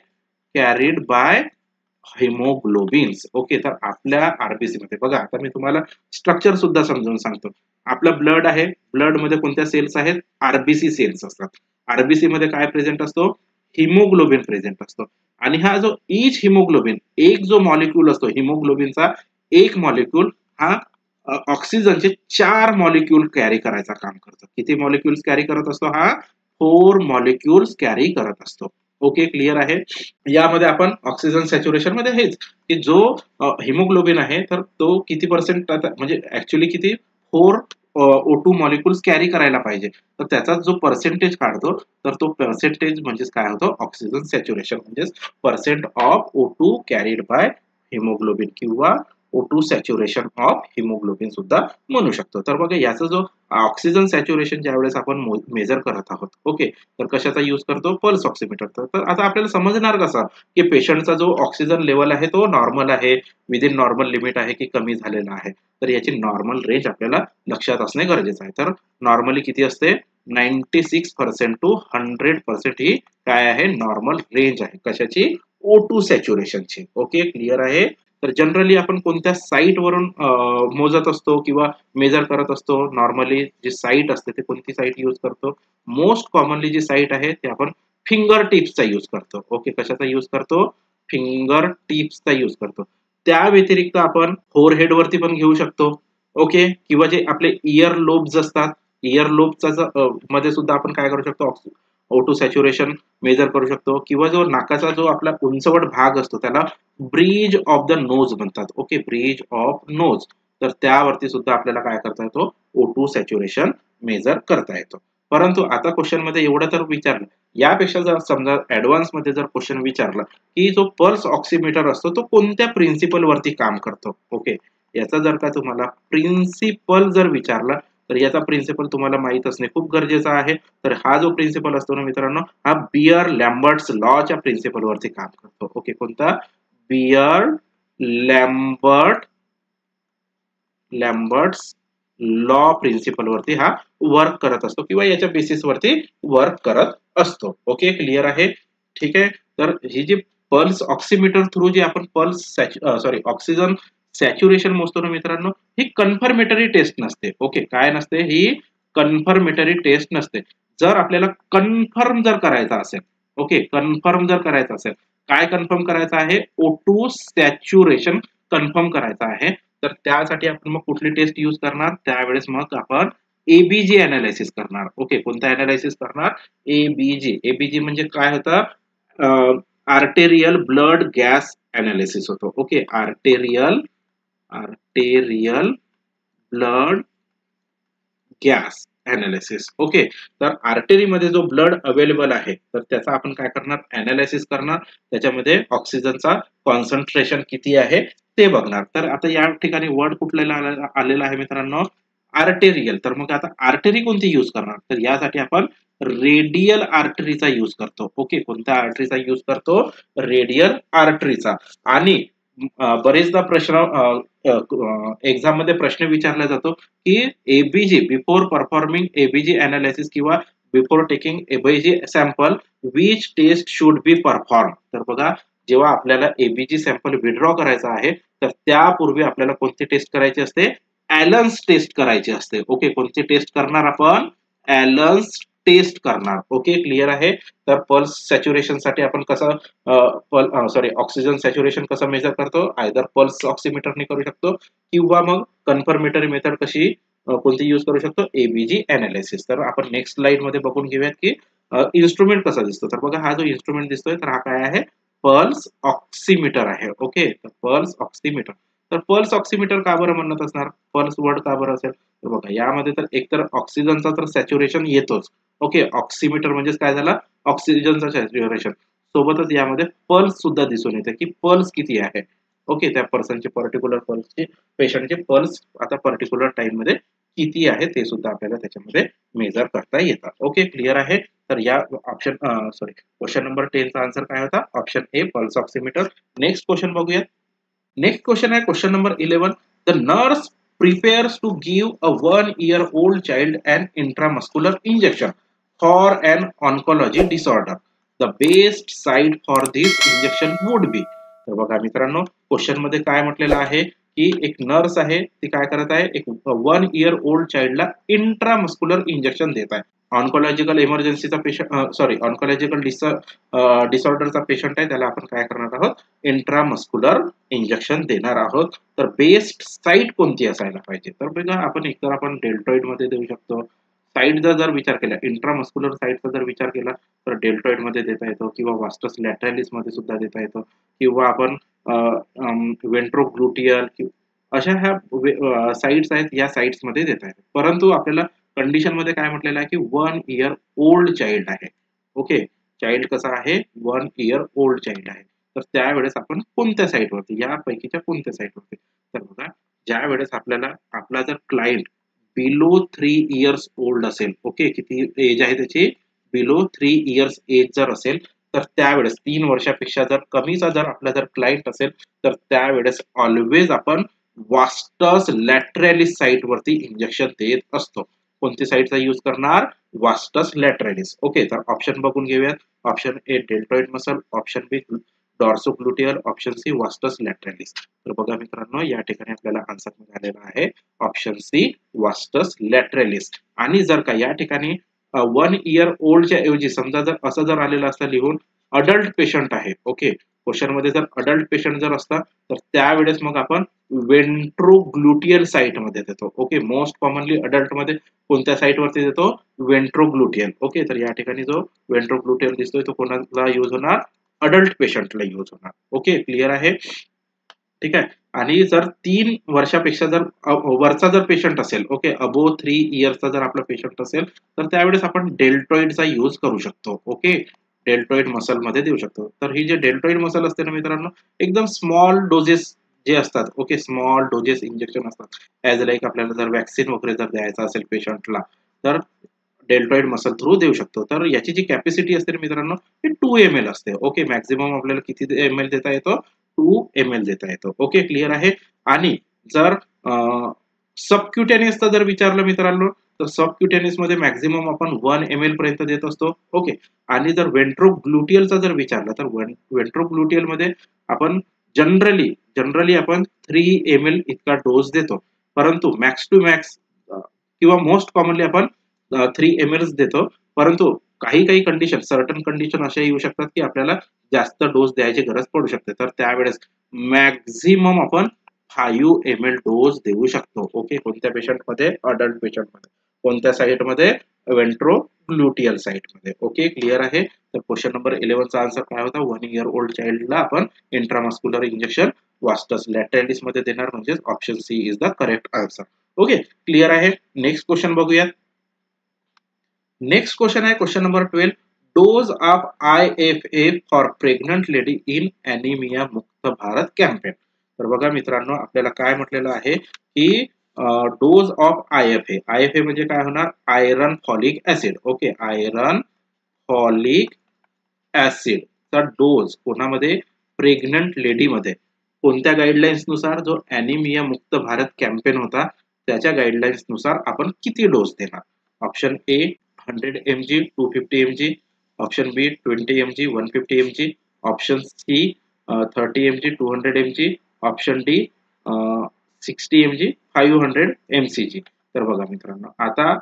Speaker 1: haemoglobins. Okay, तर आपल्या आरबीसी मध्ये बघा, आता मी तुम्हाला स्ट्रक्चर सुद्धा समजावून सांगतो. आपलं ब्लड आहे, ब्लड मध्ये कोणत्या सेल्स आहेत? आरबीसी सेल्स असतात. आरबीसी मध्ये काय प्रेझेंट असतो? हिमोग्लोबिन प्रेझेंट असतो. आणि हा जो इच हिमोग्लोबिन, एक जो मॉलिक्यूल असतो हिमोग्लोबिनचा, एक मॉलिक्यूल हा ऑक्सिजनचे 4 मॉलिक्यूल कॅरी करायचं काम करतो. किती मॉलिक्यूल्स कॅरी करत असतो? हा 4 मॉलिक्यूल्स कॅरी करत असतो. ओके, क्लिअर आहे. यामध्ये आपण ऑक्सिजन सॅच्युरेशन मध्ये हेच की जो हिमोग्लोबिन आहे तर तो किती पर्सेंट, म्हणजे ऍक्च्युली किती 4 O2 मॉलिक्युल्स कॅरी करायला पाहिजे, तर त्याचा जो पर्सेंटेज काढतो तर तो पर्सेंटेज म्हणजेच काय होतो? ऑक्सिजन सॅच्युरेशन म्हणजेच percent of O2 carried by haemoglobin किंवा O2 सॅच्युरेशन ऑफ हिमोग्लोबिन सुद्धा म्हणू शकतो. तर बघा, याचा जो ऑक्सिजन सॅच्युरेशन ज्यावेळेस आपण मेजर करत आहोत, ओके, तर कशाचा यूज करतो? Pulse oximeter. तर आता आपल्याला समजणार कसं की पेशंटचा जो ऑक्सिजन लेवल आहे तो नॉर्मल आहे, विदिन नॉर्मल लिमिट आहे की कमी झालेला आहे? तर याची नॉर्मल रेंज आपल्याला लक्षात असणे गरजेचं आहे. तर नॉर्मली किती असते? 96% टू 100% ही काय आहे? नॉर्मल रेंज आहे. कशाची? O2 सॅच्युरेशनची. ओके, क्लिअर आहे. तर जनरली आपण कोणत्या साईट वरून मोजत असतो किंवा मेजर करत असतो? नॉर्मली जी साईट असते ते कोणती साईट यूज करतो? मोस्ट कॉमनली जी साईट आहे ते आपण फिंगर टिप्सचा यूज करतो. ओके, कशाचा यूज करतो? फिंगर टिप्सचा यूज करतो. त्या व्यतिरिक्त आपण फोरहेड वरती पण घेऊ शकतो. ओके, किंवा जे आपले इयर लोब्स असतात, इयर लोबचा मध्ये सुद्धा आपण काय करू शकतो? O2 सॅच्युरेशन मेजर करू शकतो. किंवा जो नाकाचा जो आपला उंचवट भाग असतो त्याला ब्रिज ऑफ द नोज म्हणतात. Okay, bridge of nose. तर त्यावरती सुद्धा आपल्याला काय करता येतो? O2 सॅच्युरेशन मेजर करता येतो. परंतु आता क्वेश्चन मध्ये एवढं तर विचारलं, यापेक्षा जर समजा ऍडव्हान्स मध्ये जर क्वेश्चन विचारला की जो पल्स ऑक्सिमीटर असतो तो कोणत्या प्रिन्सिपल वरती काम करतो? ओके, याचा जर का तुम्हाला प्रिन्सिपल जर विचारला तर याचा प्रिन्सिपल तुम्हाला माहित असणे खूप गरजेचं आहे. तर हा जो प्रिन्सिपल असतो ना मित्रांनो, हा बियर लॅम्बर्ट्स लॉच्या प्रिन्सिपल वरती काम करतो. ओके, कोणता? बियर लॅम्बर्ट्स लॉ प्रिन्सिपल वरती हा वर्क करत असतो किंवा याच्या बेसिस वरती वर्क करत असतो. ओके, क्लिअर आहे. ठीक आहे. तर ही जी पल्स ऑक्सिमीटर थ्रू जी आपण ऑक्सिजन सॅच्युरेशन मोजतो ना मित्रांनो, ही कन्फर्मेटरी टेस्ट नसते. ओके, काय नसते? ही कन्फर्मेटरी टेस्ट नसते. जर आपल्याला कन्फर्म जर करायचा असेल, ओके, कन्फर्म जर करायचं असेल, काय कन्फर्म करायचं आहे? O2 सॅच्युरेशन कन्फर्म करायचं आहे. तर त्यासाठी आपण मग कुठली टेस्ट यूज करणार? त्यावेळेस मग आपण एबीजी अनालिसिस करणार. ओके, कोणता अनालिसिस करणार? एबीजी. एबीजी म्हणजे काय होतं? आर्टेरियल ब्लड गॅस अनालिसिस होतो. Okay, arterial blood gas analysis. Okay, तर आर्टरी मध्ये जो ब्लड अवेलेबल आहे तर त्याचा आपण काय करणार? अनालिसिस करणार. त्याच्यामध्ये ऑक्सिजनचा कॉन्सन्ट्रेशन किती आहे ते बघणार. तर आता या ठिकाणी वर्ड कुठलेला आलेला आहे मित्रांनो? आर्टेरियल. तर मग आता आर्टरी कोणती यूज करणार? तर यासाठी आपण रेडियल आर्टरीचा यूज करतो. ओके, कोणत्या आर्टरीचा यूज करतो? रेडियल आर्टरीचा. आणि बरेचदा प्रश्न एक्झाम मध्ये प्रश्न विचारला जातो की ABG before performing ABG analysis किंवा before taking ABG sample which test should be perform. तर बघा, जेव्हा आपल्याला एबीजी सॅम्पल विड्रॉ करायचा आहे तर त्यापूर्वी आपल्याला कोणती टेस्ट करायची असते? ॲलन्स टेस्ट करायची असते. ओके, कोणती टेस्ट करणार आपण? ॲलन्स टेस्ट करणार. ओके, क्लिअर आहे. तर पल्स सॅच्युरेशन साठी आपण कसं ऑक्सिजन सॅच्युरेशन कसं मेजर करतो? आयदर पल्स ऑक्सिमीटरने करू शकतो किंवा मग कन्फर्मेटरी मेथड कशी कोणती यूज करू शकतो? ABG analysis. तर आपण नेक्स्ट स्लाइड मध्ये बघून घेऊयात की इन्स्ट्रुमेंट कसा दिसतो. तर बघा, हा जो इन्स्ट्रुमेंट दिसतोय तर हा काय आहे? पल्स ऑक्सिमीटर आहे. ओके, तर पल्स ऑक्सिमीटर. तर पल्स ऑक्सिमीटर का बरं म्हणत असणार? पल्स वर्ड का बरं असेल? तर बघा, यामध्ये तर एकतर ऑक्सिजनचा तर सॅच्युरेशन येतोच. ओके, ऑक्सिमीटर म्हणजेच काय झालं? ऑक्सिजनचा सॅच्युरेशन. सोबतच यामध्ये पल्स सुद्धा दिसून येते की पल्स किती आहे. ओके, त्या पर्सनचे पर्टिक्युलर पल्सचे, पेशंटचे पल्स आता पर्टिक्युलर टाइम मध्ये किती आहे ते सुद्धा आपल्याला त्याच्यामध्ये मेजर करता येतात. ओके, क्लिअर आहे. तर या ऑप्शन क्वेश्चन नंबर 10 चा आन्सर काय होता? Option A, pulse oximeter. Next question बघूया. नेक्स्ट क्वेश्चन है question number 11. The nurse prepares to give a 1-year-old child an intramuscular injection for an oncology disorder. The best site for this injection would be. तर बघा मित्रांनो, question मध्ये काय म्हटलेलं आहे की एक नर्स आहे, ती काय करत आहे? एक 1-year-old चाइल्डला इंट्रामस्क्युलर इंजेक्शन देत आहे. ऑन्कोलॉजिकल इमर्जन्सीचा पेशंट, ऑन्कोलॉजिकल डिसऑर्डरचा पेशंट आहे, त्याला आपण काय करणार आहोत? इंट्रामस्क्युलर इंजेक्शन देणार आहोत. तर बेस्ट साईट कोणती असायला पाहिजे? तर बघा, आपण एकतर आपण डेल्टॉइड मध्ये देऊ शकतो. साईटचा जर विचार केला, इंट्रामस्क्युलर साईटचा जर विचार केला तर डेल्टॉइड मध्ये देता येतो किंवा वास्टस लॅटरॅलिस मध्ये सुद्धा देता येतो किंवा आपण वेंट्रोग्लुटियल अशा ह्या साईट्स आहेत, या साईट्स मध्ये देता येतात. परंतु आपल्याला कंडिशन मध्ये काय म्हटलेलं आहे की 1-year-old चाइल्ड आहे. ओके, चाइल्ड कसा आहे? 1-year-old चाइल्ड आहे. तर त्यावेळेस आपण कोणत्या साईटवरती, यापैकीच्या कोणत्या साईटवरती? तर बघा, ज्या वेळेस आपल्याला आपला जर क्लायंट बिलो 3 इयर्स ओल्ड असेल, ओके, किती एज आहे त्याची? बिलो 3 इयर्स एज जर असेल तर त्यावेळेस 3 वर्षापेक्षा जर कमीचा जर आपला जर क्लायंट असेल तर त्यावेळेस ऑलवेज आपण वास्टस लॅटरॅलिस साईट वरती इंजेक्शन देत असतो. कोणती साईटचा यूज करणार? Vastus lateralis. ओके, तर ऑप्शन बघून घेऊयात. Option A, deltoid muscle. Option B, dorsogluteal. Option C, vastus lateralis. तर बघा मित्रांनो, या ठिकाणी आपल्याला आन्सर मिळालेला आहे ऑप्शन सी, वास्टस लॅटरॅलिस. आणि जर का या ठिकाणी 1-year-oldच्या ऐवजी समजा जर असं जर आलेलं असतं लिहून अडल्ट पेशंट आहे, ओके, क्वेश्चन मध्ये जर अडल्ट पेशंट जर असता तर त्यावेळेस मग आपण वेंट्रोग्लुटियल साईट मध्ये देतो. ओके, मोस्ट कॉमनली अडल्ट मध्ये कोणत्या साईट वरती देतो? वेंट्रोग्लुटियल. ओके, तर या ठिकाणी जो वेंट्रोग्लुटियल दिसतोय तो कोणाला यूज होणार? अडल्ट पेशंटला यूज होणार. ओके, क्लिअर आहे. ठीक आहे. आणि जर 3 वर्षापेक्षा जर वरचा जर पेशंट असेल, ओके, अबोव्ह 3 इयर्सचा जर आपला पेशंट असेल तर त्यावेळेस आपण डेल्टॉइडचा यूज करू शकतो. ओके, डेल्टॉइड मसल मध्ये देऊ शकतो. तर ही जे डेल्टॉइड मसल असते ना मित्रांनो, एकदम स्मॉल डोजेस जे असतात, ओके, स्मॉल डोजेस इंजेक्शन असतात. ॲज लाईक आपल्याला जर व्हॅक्सिन वगैरे जर द्यायचा असेल पेशंटला तर डेल्टॉइड मसल थ्रू देऊ शकतो. तर याची जी कॅपॅसिटी असते ना मित्रांनो, ती 2 ml असते. ओके, मॅक्सिमम आपल्याला किती ml देता येतो? 2 ml देता येतो. ओके, क्लिअर आहे. आणि जर सबक्युटेनियसचा जर विचारलं मित्रांनो, तर सबक्युटेनियस मध्ये मॅक्सिमम आपण 1 ml पर्यंत देत असतो. ओके, आणि जर वेंट्रोग्लुटियलचा जर विचारलं तर वेंट्रोग्लुटियल मध्ये आपण जनरली आपण 3 ml इतका डोस देतो. परंतु मॅक्स टू मॅक्स किंवा मोस्ट कॉमनली आपण 3 ml देतो. परंतु काही काही कंडिशन, सर्टन कंडिशन अशा येऊ शकतात की आपल्याला जास्त डोस द्यायची गरज पडू शकते. तर त्यावेळेस मॅक्झिमम आपण 5 ml डोस देऊ शकतो. ओके, कोणत्या पेशंटमध्ये? अडल्ट पेशंटमध्ये. कोणत्या साईटमध्ये? वेंट्रोग्लुटियल साईटमध्ये. ओके, क्लिअर आहे. तर क्वेश्चन नंबर 11 चा आन्सर काय होता? 1-year-old चाइल्डला आपण इंट्रामस्क्युलर इंजेक्शन वास्टस लॅटरॅलिस मध्ये देणार, म्हणजे option C is the correct answer. Okay, clear आहे. नेक्स्ट क्वेश्चन बघूया. नेक्स्ट क्वेश्चन आहे question number 12. Dose of IFA for pregnant lady in anaemia Mukt Bharat campaign. तर बघा मित्रांनो, आपल्याला काय म्हटलेलं आहे की डोज ऑफ IFA म्हणजे काय होणार? Iron folic acid. Okay, iron folic acid चा डोज कोणामध्ये? प्रेग्नंट लेडी मध्ये. कोणत्या गाईडलाईन्स नुसार? जो ॲनिमिया मुक्त भारत कॅम्पेन होता त्याच्या गाईडलाईन्स नुसार आपण किती डोस देणार? Option A 100 mg, 250 mg, option B 20 mg, 150 mg, option C 30 mg, 200 mg, option D 60 mg, 500 mcg. तर बघा मित्रांनो, आता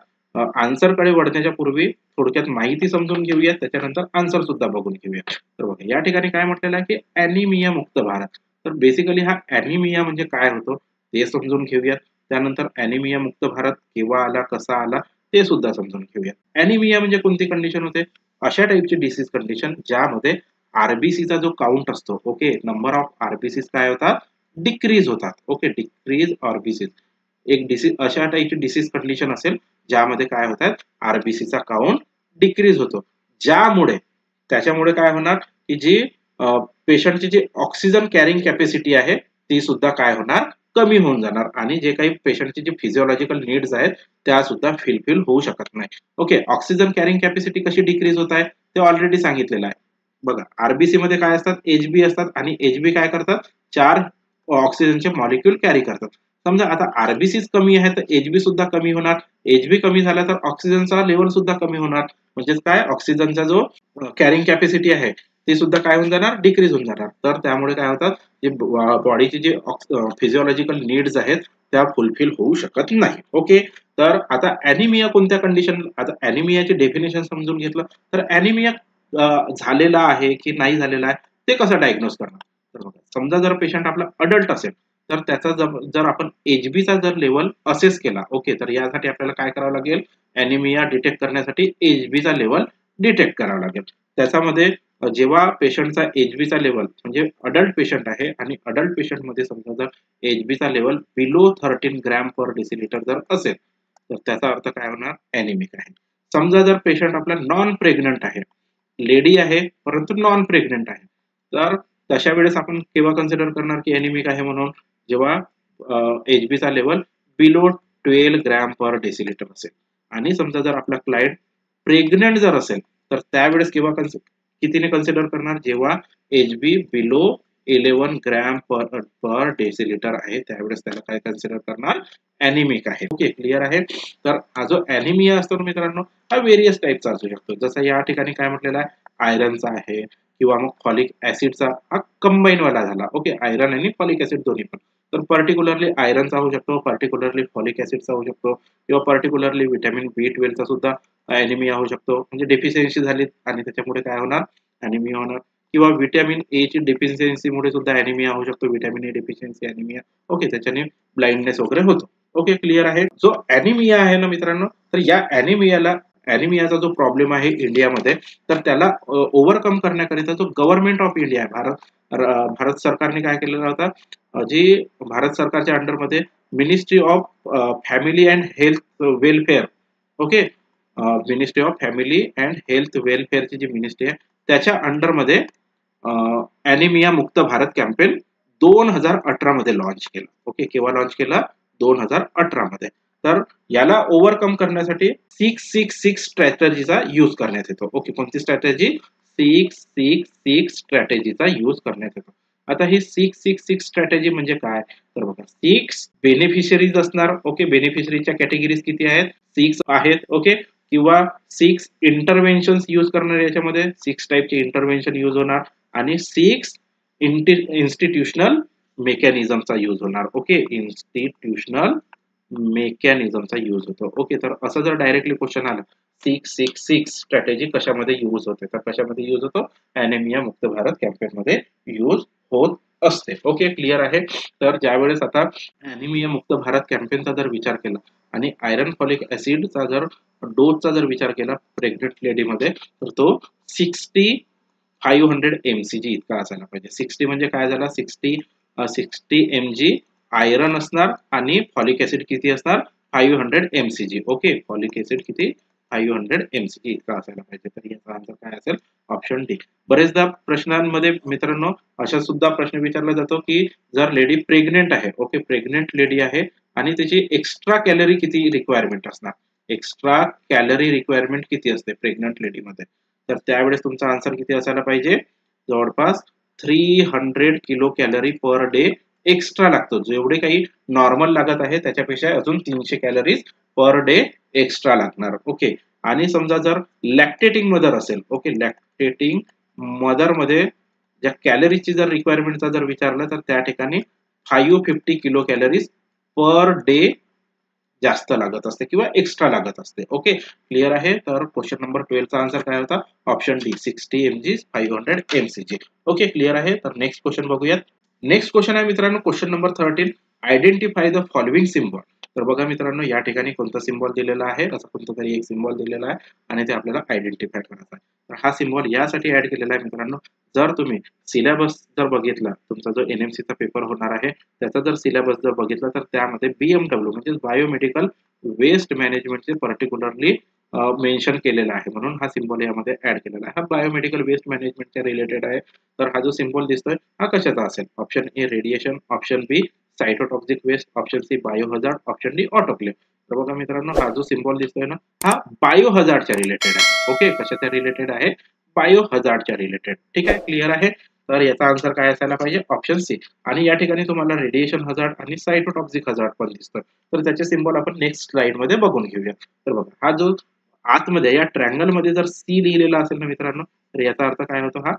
Speaker 1: आन्सर कडे वळण्याच्या पूर्वी थोडक्यात माहिती समजून घेऊया, त्याच्यानंतर आन्सर सुद्धा बघून घेऊया. तर बघा या ठिकाणी काय म्हटलेलं आहे की ॲनिमिया मुक्त भारत. तर बेसिकली हा ॲनिमिया म्हणजे काय होतो ते समजून घेऊया. त्यानंतर ॲनिमिया मुक्त भारत केव्हा आला, कसा आला ते सुद्धा समजून घेऊया. ॲनिमिया म्हणजे कोणती कंडिशन होते? अशा टाईपची डिसीज कंडिशन ज्यामध्ये आरबीसीचा जो काउंट असतो, ओके, नंबर ऑफ आरबीसीज काय होतात? डिक्रीज होतात. Okay, decrease RBCs. एक डिसीज अशा टाईपची डिसीज कंडिशन असेल ज्यामध्ये काय होतात? आरबीसीचा काउंट डिक्रीज होतो, ज्यामुळे त्याच्यामुळे काय होणार की जी पेशंटची जी ऑक्सिजन कॅरिंग कॅपॅसिटी आहे ती सुद्धा काय होणार? कमी होऊन जाणार आणि जे काही पेशंटची जी फिजिओलॉजिकल नीड्स आहेत त्या सुद्धा फिलफिल होऊ शकत नाही. ओके, ऑक्सिजन कॅरिंग कॅपॅसिटी कशी डिक्रीज होत आहे ते ऑलरेडी सांगितलेलं आहे. बघा आरबीसी मध्ये काय असतात? एचबी असतात आणि एचबी काय करतात? 4 ऑक्सिजनचे मॉलिक्यूल कॅरी करतात. समजा आता आरबीसी कमी आहे तर एचबी सुद्धा कमी होणार. एचबी कमी झाला तर ऑक्सिजनचा लेवल सुद्धा कमी होणार. म्हणजे काय? ऑक्सिजनचा जो कॅरिंग कॅपॅसिटी आहे ती सुद्धा काय होऊन जाणार? डिक्रीज होऊन जाणार. तर त्यामुळे काय होतात? जे बॉडीची जे फिजिओलॉजिकल नीड्स आहेत त्या फुलफिल होऊ शकत नाही. ओके, तर आता ॲनिमिया कोणत्या कंडिशन? आता ॲनिमियाचे डेफिनेशन समजून घेतलं तर ॲनिमिया झालेला आहे की नाही झालेला आहे ते कसं डायग्नोज करणार? तर बघा, समजा जर पेशंट आपला अडल्ट असेल तर त्याचा जर आपण एचबीचा जर लेवल असेस केला, ओके, तर यासाठी आपल्याला काय करावं लागेल? ॲनिमिया डिटेक्ट करण्यासाठी एचबीचा लेवल डिटेक्ट करावा लागेल. त्याच्यामध्ये जेव्हा पेशंटचा एचबीचा लेवल म्हणजे अडल्ट पेशंट आहे आणि अडल्ट पेशंट मध्ये समजा जर एचबीचा level below 13 gram per decilitre जर असेल तर त्याचा अर्थ काय होणार? ॲनिमिक आहे. समजा जर पेशंट आपला नॉन प्रेग्नंट आहे, लेडी आहे परंतु नॉन प्रेग्नंट आहे, तर तशा वेळेस आपण केव्हा कन्सिडर करणार की ॲनिमिक आहे म्हणून? जेव्हा एचबीचा level below 12 gram per decilitre असेल. आणि समजा जर आपला क्लायंट प्रेग्नंट जर असेल तर त्यावेळेस केव्हा कितीने कन्सिडर करणार? जेव्हा HB below 11 gram per decilitre आहे त्यावेळेस त्याला काय कन्सिडर करणार? ॲनिमिक आहे. ओके, क्लिअर आहे. तर हा जो ॲनिमिया असतो ना मित्रांनो, हा व्हेरियस टाईपचा असू शकतो. जसं या ठिकाणी काय म्हटलेलं आहे? आयरनचा आहे किंवा मग फॉलिक ऍसिडचा, हा कंबाईन वाला झाला. ओके, आयरन आणि फॉलिक ऍसिड दोन्ही पण. तर पर्टिक्युलरली आयरनचा होऊ शकतो, पर्टिक्युलरली फॉलिक ऍसिडचा होऊ शकतो किंवा पर्टिक्युलरली व्हिटॅमिन B12 चा सुद्धा ॲनिमिया होऊ शकतो. म्हणजे डेफिशियन्सी झाली आणि त्याच्यामुळे काय होणार? ॲनिमिया होणार. किंवा व्हिटॅमिन ए ची डेफिशियन्सीमुळे सुद्धा ॲनिमिया होऊ शकतो. Vitamin A deficiency anaemia. Okay, त्याच्याने ब्लाइंडनेस वगैरे होतो. ओके, क्लिअर आहे. जो ॲनिमिया आहे ना मित्रांनो, तर या ॲनिमियाचा जो प्रॉब्लेम आहे इंडियामध्ये, तर त्याला ओव्हरकम करण्याकरिता जो गव्हर्नमेंट ऑफ इंडिया आहे, भारत सरकारने काय केलेलं होतं? जी भारत सरकारच्या अंडरमध्ये ministry of family and health welfare, okay, ministry of family and health वेलफेअरची जी मिनिस्ट्री आहे त्याच्या अंडरमध्ये ॲनिमिया मुक्त भारत कॅम्पेन 2018 मध्ये लॉन्च केलं. ओके, केव्हा लॉन्च केलं? 2018 मध्ये. तर याला ओव्हरकम करण्यासाठी 666 स्ट्रॅटेजीचा यूज करण्यात येतो. ओके, कोणती स्ट्रॅटेजी? 666 स्ट्रॅटेजीचा यूज करण्यात येतो. आता ही 666 स्ट्रॅटेजी म्हणजे काय? तर बघा, 6 बेनिफिशरीज असणार. ओके, बेनिफिशरीच्या कॅटेगरीज किती आहेत? 6 आहेत. ओके, किंवा 6 इंटरव्हेन्शन्स यूज करणार, याच्यामध्ये 6 टाईपचे इंटरव्हेन्शन यूज होणार आणि 6 इन्स्टिट्यूशनल मेकॅनिझमचा यूज होणार. ओके, इन्स्टिट्यूशनल मेकॅनिझमचा यूज होतो. ओके, तर असं जर डायरेक्टली क्वेश्चन आला 666 स्ट्रॅटेजी कशामध्ये यूज होते, तर कशामध्ये यूज होतो? ॲनिमिया मुक्त भारत कॅम्पेन मध्ये यूज होत असते. ओके, क्लिअर आहे. तर ज्यावेळेस आता ॲनिमिया मुक्त भारत कॅम्पेनचा जर विचार केला आणि आयरन फॉलिक ऍसिडचा जर डोसचा जर विचार केला प्रेग्नेंट लेडीमध्ये, तर तो 500 mcg इतका असायला पाहिजे. 60 म्हणजे काय झाला? 60 mg आयरन असणार आणि फॉलिक ऍसिड किती असणार? 500 mcg. ओके, फॉलिक ऍसिड किती? 500 mcg इतका असायला पाहिजे. तर याचा आन्सर काय असेल? Option D. बरेचदा प्रश्नांमध्ये मित्रांनो अशा सुद्धा प्रश्न विचारला जातो की जर लेडी प्रेग्नेंट आहे, ओके, प्रेग्नेंट लेडी आहे आणि त्याची एक्स्ट्रा कॅलरी किती रिक्वायरमेंट असणार? एक्स्ट्रा कॅलरी रिक्वायरमेंट किती असते प्रेग्नेंट लेडीमध्ये? तर त्यावेळेस तुमचा आन्सर किती असायला पाहिजे? जवळपास 300 kilo calorie per day extra लागतो. जेवढे काही नॉर्मल लागत आहे त्याच्यापेक्षा अजून 300 कॅलरीज पर डे एक्स्ट्रा लागणार. ओके. आणि समजा जर लॅक्टेटिंग मदर असेल, ओके, लॅक्टेटिंग मदर मध्ये ज्या कॅलरीची जर रिक्वायरमेंटचा जर विचारलं तर त्या ठिकाणी 550 किलो कॅलरीज पर डे जास्त लागत असते किंवा एक्स्ट्रा लागत असते. ओके, क्लिअर आहे. तर क्वेश्चन नंबर 12 चा आन्सर काय होता? Option D 60 mg 500 mcg. Okay, clear आहे. तर नेक्स्ट क्वेश्चन बघूयात. नेक्स्ट क्वेश्चन आहे मित्रांनो question number 13. Identify the following symbol. तर बघा मित्रांनो या ठिकाणी कोणता सिम्बॉल दिलेला आहे, असं कोणतं तरी एक सिम्बॉल दिलेला आहे आणि ते आपल्याला आयडेंटिफाय करायचं आहे. तर हा सिम्बॉल यासाठी ऍड केलेला आहे मित्रांनो, जर तुम्ही सिलेबस जर बघितला, तुमचा जो NMC चा पेपर होणार आहे त्याचा जर सिलेबस जर बघितला तर त्यामध्ये BMW म्हणजे बायोमेडिकल वेस्ट मॅनेजमेंटचे पर्टिक्युलरली मेन्शन केलेला आहे, म्हणून हा सिम्बॉल यामध्ये ऍड केलेला आहे. हा बायोमेडिकल वेस्ट मॅनेजमेंटच्या रिलेटेड आहे. तर हा जो सिम्बॉल दिसतोय हा कशाचा असेल? Option A radiation, option B cytotoxic waste, option C biohazard, option D autoclave. तर बघा मित्रांनो हा जो सिम्बॉल दिसतोय ना हा बायोहजार्डच्या रिलेटेड आहे. ओके, कशाच्या रिलेटेड आहे? बायोहजार्डच्या रिलेटेड. ठीक आहे, क्लिअर आहे. तर याचा आन्सर काय असायला पाहिजे? Option C. आणि या ठिकाणी तुम्हाला रेडिएशन हजार्ड आणि सायटोटॉक्सिक हजार्ड पण दिसतोय. तर त्याचे सिम्बॉल आपण नेक्स्ट स्लाइड मध्ये बघून घेऊया. तर बघा हा जो आतमध्ये या ट्रँगल मध्ये जर सी लिहिलेला असेल ना मित्रांनो तर याचा अर्थ काय होतो? हा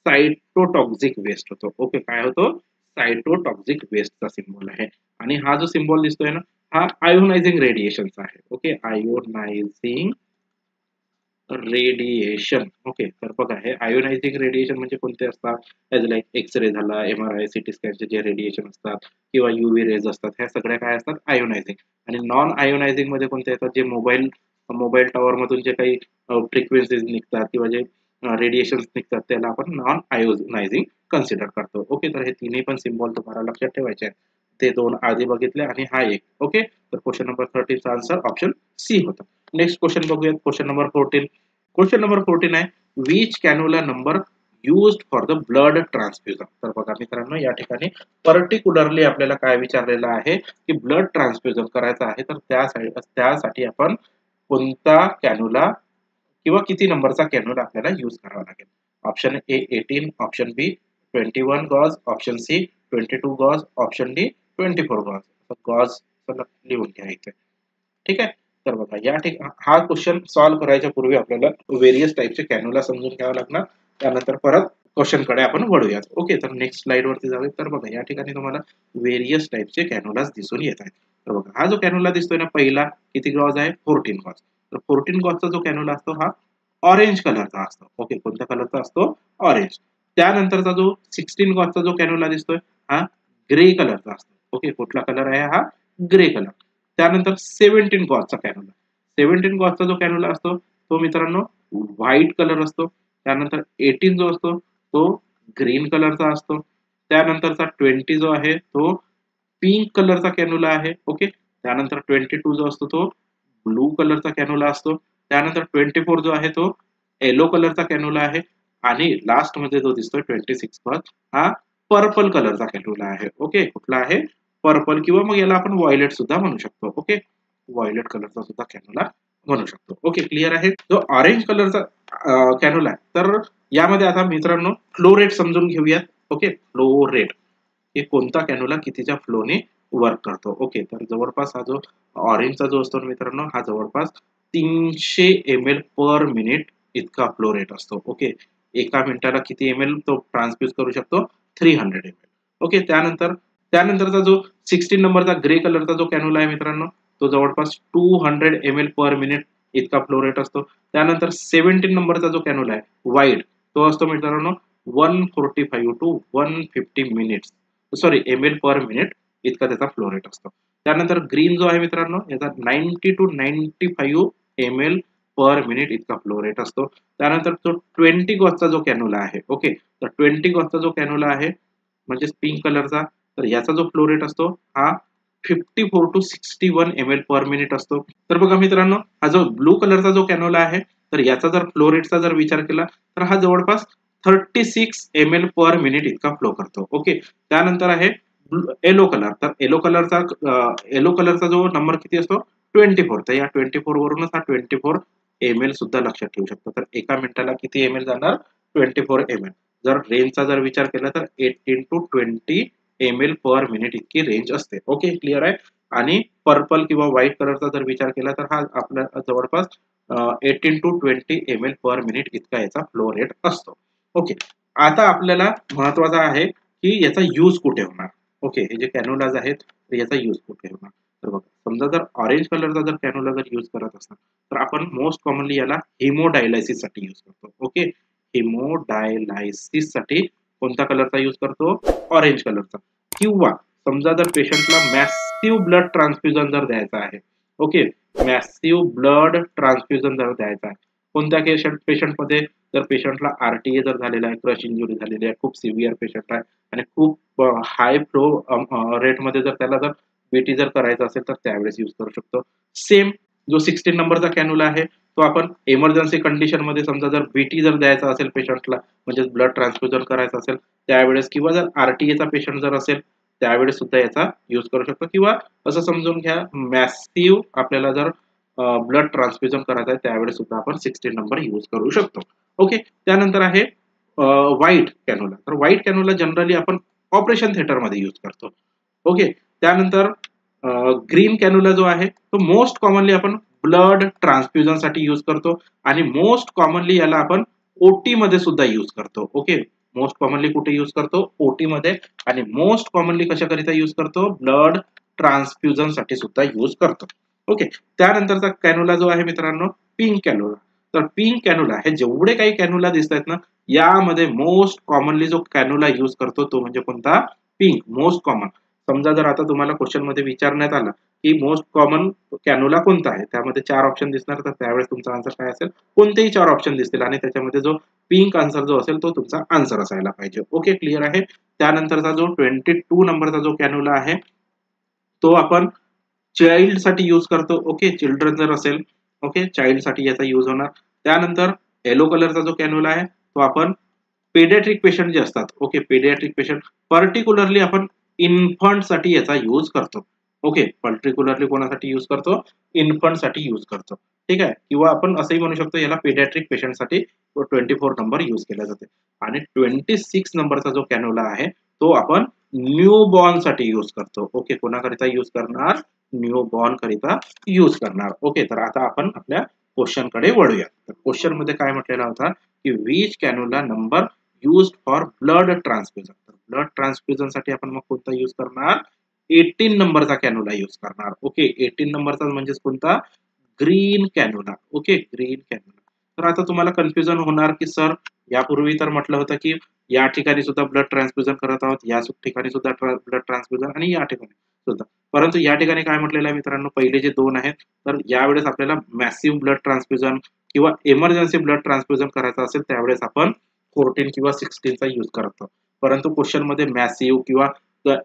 Speaker 1: सायटोटॉक्सिक वेस्ट होतो. ओके, काय होतो? सायटोटॉक्सिक वेस्टचा सिम्बॉल आहे. आणि हा जो सिम्बॉल दिसतोय ना हा आयोनायझिंग रेडिएशनचा आहे. Okay, ionising radiation. ओके, तर बघा हे आयोनायझिंग रेडिएशन म्हणजे कोणते असतात? ॲज लाईक एक्सरे झाला, MRI, सिटी स्कॅनचे जे रेडिएशन असतात किंवा UV रेज असतात, ह्या सगळ्या काय असतात? आयोनायझिंग. आणि नॉन आयोनायझिंग मध्ये कोणते येतात? जे मोबाईल टॉवर मधून जे काही फ्रिक्वेन्सीज निघतात किंवा जे रेडिएशन निघतात त्याला आपण नॉन आयोनायझिंग कन्सिडर करतो. ओके, तर हे तिन्ही पण सिम्बॉल तुम्हाला लक्षात ठेवायचे आहेत. ते दोन आधी बघितले आणि हा एक. ओके, तर क्वेश्चन नंबर 13 चा आन्सर ऑप्शन सी होता. नेक्स्ट क्वेश्चन बघूयात. Question number 14. क्वेश्चन नंबर 14 आहे which cannula number used for the blood transfusion. तर बघा मित्रांनो या ठिकाणी पर्टिक्युलरली आपल्याला काय विचारलेलं आहे की ब्लड ट्रान्सफ्युजन करायचं आहे तर त्यासाठी आपण कोणता कॅन्युला किंवा किती नंबरचा कॅन्युला आपल्याला यूज करावा लागेल? Option A 18, option B 21 gauge, option C 22 gauge, option D 24 gauge. Gauge लिहून घ्या इथे. ठीक आहे. तर बघा या हा क्वेश्चन सॉल्व्ह करायच्या पूर्वी आपल्याला व्हेरियस टाइपचे कॅन्युला समजून घ्यावं लागणार. त्यानंतर परत क्वेश्चन कडे आपण वळूयात. ओके, तर नेक्स्ट स्लाइड वरती जाऊया. तर बघा या ठिकाणी तुम्हाला व्हेरियस टाइपचे कॅन्युलास दिसून येत आहेत. तर बघा हा जो कॅन्युला दिसतोय ना पहिला किती गॉज आहे? 14 गॉज. तर 14 गॉजचा जो कॅन्युला असतो हा ऑरेंज कलरचा असतो. ओके, कोणत्या कलरचा असतो? ऑरेंज. त्यानंतरचा जो 16 गॉजचा जो कॅन्युला दिसतोय हा ग्रे कलरचा असतो. ओके, कुठला कलर आहे हा? Grey colour. त्यानंतर 17 गॉजचा कॅन्युला. 17 गॉजचा जो कॅन्युला असतो तो मित्रांनो व्हाईट कलर असतो. त्यानंतर 18 जो असतो तो ग्रीन कलरचा असतो. त्यानंतरचा 20 जो आहे तो पिंक कलरचा कॅन्युला आहे. ओके, त्यानंतर 22 जो असतो तो ब्लू कलरचा कॅन्युला असतो. त्यानंतर 24 जो आहे तो येलो कलरचा कॅन्युला आहे. आणि लास्ट मध्ये जो दिसतोय 26 गॉज हा पर्पल कलरचा कॅन्युला आहे. ओके, कुठला आहे? पर्पल किंवा मग याला आपण व्हायलेट सुद्धा म्हणू शकतो. ओके, व्हायलेट कलरचा सुद्धा कॅन्युला म्हणू शकतो. ओके, क्लिअर आहे. जो ऑरेंज कलरचा कॅन्युला आहे तर यामध्ये आता मित्रांनो फ्लो रेट समजून घेऊयात. ओके, फ्लो रेट हे कोणता कॅन्युला कितीच्या फ्लोने वर्क करतो. ओके, तर जवळपास हा जो ऑरेंजचा जो असतो मित्रांनो हा जवळपास 300 ml पर मिनिट इतका फ्लो रेट असतो. ओके, एका मिनिटाला किती ml तो ट्रान्सफ्यूज करू शकतो? 300 ml. ओके, त्यानंतरचा जो 16 नंबरचा ग्रे कलरचा जो कॅन्युला आहे मित्रांनो तो जवळपास 200 ml पर मिनिट इतका फ्लो रेट असतो. त्यानंतर 17 नंबरचा जो कॅन्युला आहे व्हाईट तो असतो मित्रांनो 145 to 150 minutes ml per minute इतका त्याचा फ्लो रेट असतो. त्यानंतर ग्रीन जो आहे मित्रांनो याचा 90 टू 95 ml पर मिनिट इतका फ्लो रेट असतो. त्यानंतर तो 20 गॉजचा जो कॅन्युला आहे. ओके, तर 20 गॉजचा जो कॅन्युला आहे म्हणजे पिंक कलरचा तर याचा जो फ्लो रेट असतो हा 54 टू 61 ml पर मिनिट असतो. तर बघा मित्रांनो हा जो ब्लू कलरचा जो कॅन्युला आहे तर याचा जर फ्लो रेटचा जर विचार केला तर हा जवळपास 36 ml पर मिनिट इतका फ्लो करतो. ओके, त्यानंतर आहे येलो कलर. तर येलो कलरचा जो नंबर किती असतो? 24. तर या 24 वरूनच हा 24 ml सुद्धा लक्षात ठेवू शकतो. तर एका मिनिटाला किती ml जाणार? 24 ml. जर रेंजचा जर विचार केला तर 18 to 20 ml पर मिनिट इतकी रेंज असते. ओके, क्लिअर आहे. आणि पर्पल किंवा व्हाईट कलरचा जर विचार केला तर हा आपल्या जवळपास 18 to 20 ml पर मिनिट इतका याचा फ्लो रेट असतो. ओके, आता आपल्याला महत्वाचं आहे की याचा यूज कुठे होणार. ओके, हे जे कॅन्युलाज आहेत तर याचा यूज कुठे होणार. तर बघा, समजा जर ऑरेंज कलरचा जर कॅन्युला जर यूज करत असणार तर आपण मोस्ट कॉमनली याला हिमोडायलायसिस साठी यूज करतो. ओके, हिमोडायलायसिस साठी कोणत्या कलरचा यूज करतो, ऑरेंज कलरचा. किंवा समजा जर पेशंटला मॅसिव्ह ब्लड ट्रान्सफ्युजन जर द्यायचा आहे, ओके, मॅसिव्ह ब्लड ट्रान्सफ्युजन जर द्यायचा आहे कोणत्या पेशंट मध्ये, जर पेशंटला आरटीए जर झालेला आहे, क्रश इंजुरी झालेली आहे, खूप सिव्हिअर पेशंट आहे आणि खूप हाय फ्लो रेट मध्ये जर त्याला जर बीटी जर करायचा असेल तर त्यावेळेस यूज करू शकतो. सेम जो 16 नंबरचा कॅन्युला आहे तो आपण इमर्जन्सी कंडिशन मध्ये समजा जर बीटी जर द्यायचा असेल पेशंटला, म्हणजे ब्लड ट्रान्सफ्युजन करायचं असेल त्यावेळेस, किंवा जर आरटीएचा पेशंट जर असेल त्यावेळेस सुद्धा याचा यूज करू शकतो. किंवा असं समजून घ्या, मॅसिव्ह आपल्याला जर ब्लड ट्रान्सफ्युजन करायचं आहे त्यावेळेस सुद्धा आपण 16 नंबर यूज करू शकतो. ओके, त्यानंतर आहे व्हाईट कॅन्युला. तर व्हाईट कॅन्युला जनरली आपण ऑपरेशन थिएटर मध्ये यूज करतो. ओके, त्यानंतर ग्रीन कॅन्युला जो आहे तो मोस्ट कॉमनली आपण ब्लड ट्रान्सफ्युजन साठी यूज करतो आणि मोस्ट कॉमनली याला आपण ओटी मध्ये सुद्धा यूज करतो. ओके, मोस्ट कॉमनली कुठे यूज करतो, ओटी मध्ये. आणि मोस्ट कॉमनली कशाकरिता यूज करतो, ब्लड ट्रान्सफ्युजन साठी सुद्धा यूज करतो. ओके, त्यानंतरचा कॅन्युला जो आहे मित्रांनो, पिंक कॅन्युला. तर पिंक कॅन्युला हे जेवढे काही कॅन्युला दिसत आहेत ना यामध्ये मोस्ट कॉमनली जो कॅन्युला यूज करतो तो म्हणजे कोणता, पिंक, मोस्ट कॉमन. समजा जर आता तुम्हाला क्वेश्चन मध्ये विचारण्यात आला की मोस्ट कॉमन कॅन्युला कोणता आहे, त्यामध्ये 4 ऑप्शन दिसणार, तर त्यावेळेस तुमचा आन्सर काय असेल, कोणतेही 4 ऑप्शन दिसतील आणि त्याच्यामध्ये जो पिंक आन्सर जो असेल तो तुमचा आन्सर असायला पाहिजे. ओके, क्लिअर आहे. त्यानंतरचा जो 22 नंबरचा जो कॅन्युला आहे तो आपण चाइल्ड साठी यूज करतो. ओके, चिल्ड्रन जर असेल, ओके, चाइल्ड साठी याचा यूज होणार. त्यानंतर येलो कलरचा जो कॅन्युला आहे तो आपण पेडियाट्रिक पेशंट जे असतात, ओके, पेडियाट्रिक पेशंट पर्टिक्युलरली आपण इन्फंट साठी याचा यूज करतो. ओके, पर्टिक्युलरली कोणासाठी यूज करतो, इन्फंट साठी यूज करतो. ठीक आहे, किंवा आपण असंही म्हणू शकतो याला पेडियाट्रिक पेशंट साठी 24 नंबर यूज केला जाते. आणि 26 नंबरचा जो कॅन्युला आहे तो आपण न्यू बॉर्न साठी यूज करतो. ओके, कोणाकरिता यूज करणार, न्यू बॉर्न करिता यूज करणार. ओके, तर आता आपण आपल्या क्वेश्चन कडे वळूया. तर क्वेश्चन मध्ये काय म्हटलेला होता की which cannula number used for blood transfusion. तर ब्लड ट्रान्सफ्युजन साठी आपण मग कोणता यूज करणार, 18 नंबरचा कॅन्युला यूज करणार. ओके, 18 नंबरचा म्हणजे कोणता, green cannula. Okay, green cannula. तर आता तुम्हाला कन्फ्युजन होणार की सर यापूर्वी तर म्हटलं होतं की या ठिकाणी सुद्धा ब्लड ट्रान्सफ्युजन करत आहोत, या ठिकाणी सुद्धा ब्लड ट्रान्सफ्युजन आणि या ठिकाणी सुद्धा, परंतु या ठिकाणी काय म्हटलेलं आहे मित्रांनो, पहिले जे 2 आहेत तर यावेळेस आपल्याला मॅसिव्ह ब्लड ट्रान्सफ्युजन किंवा इमर्जन्सी ब्लड ट्रान्सफ्युजन करायचं असेल त्यावेळेस आपण 14 किंवा 16 चा यूज करतो. परंतु क्वेश्चन मध्ये मॅसिव्ह किंवा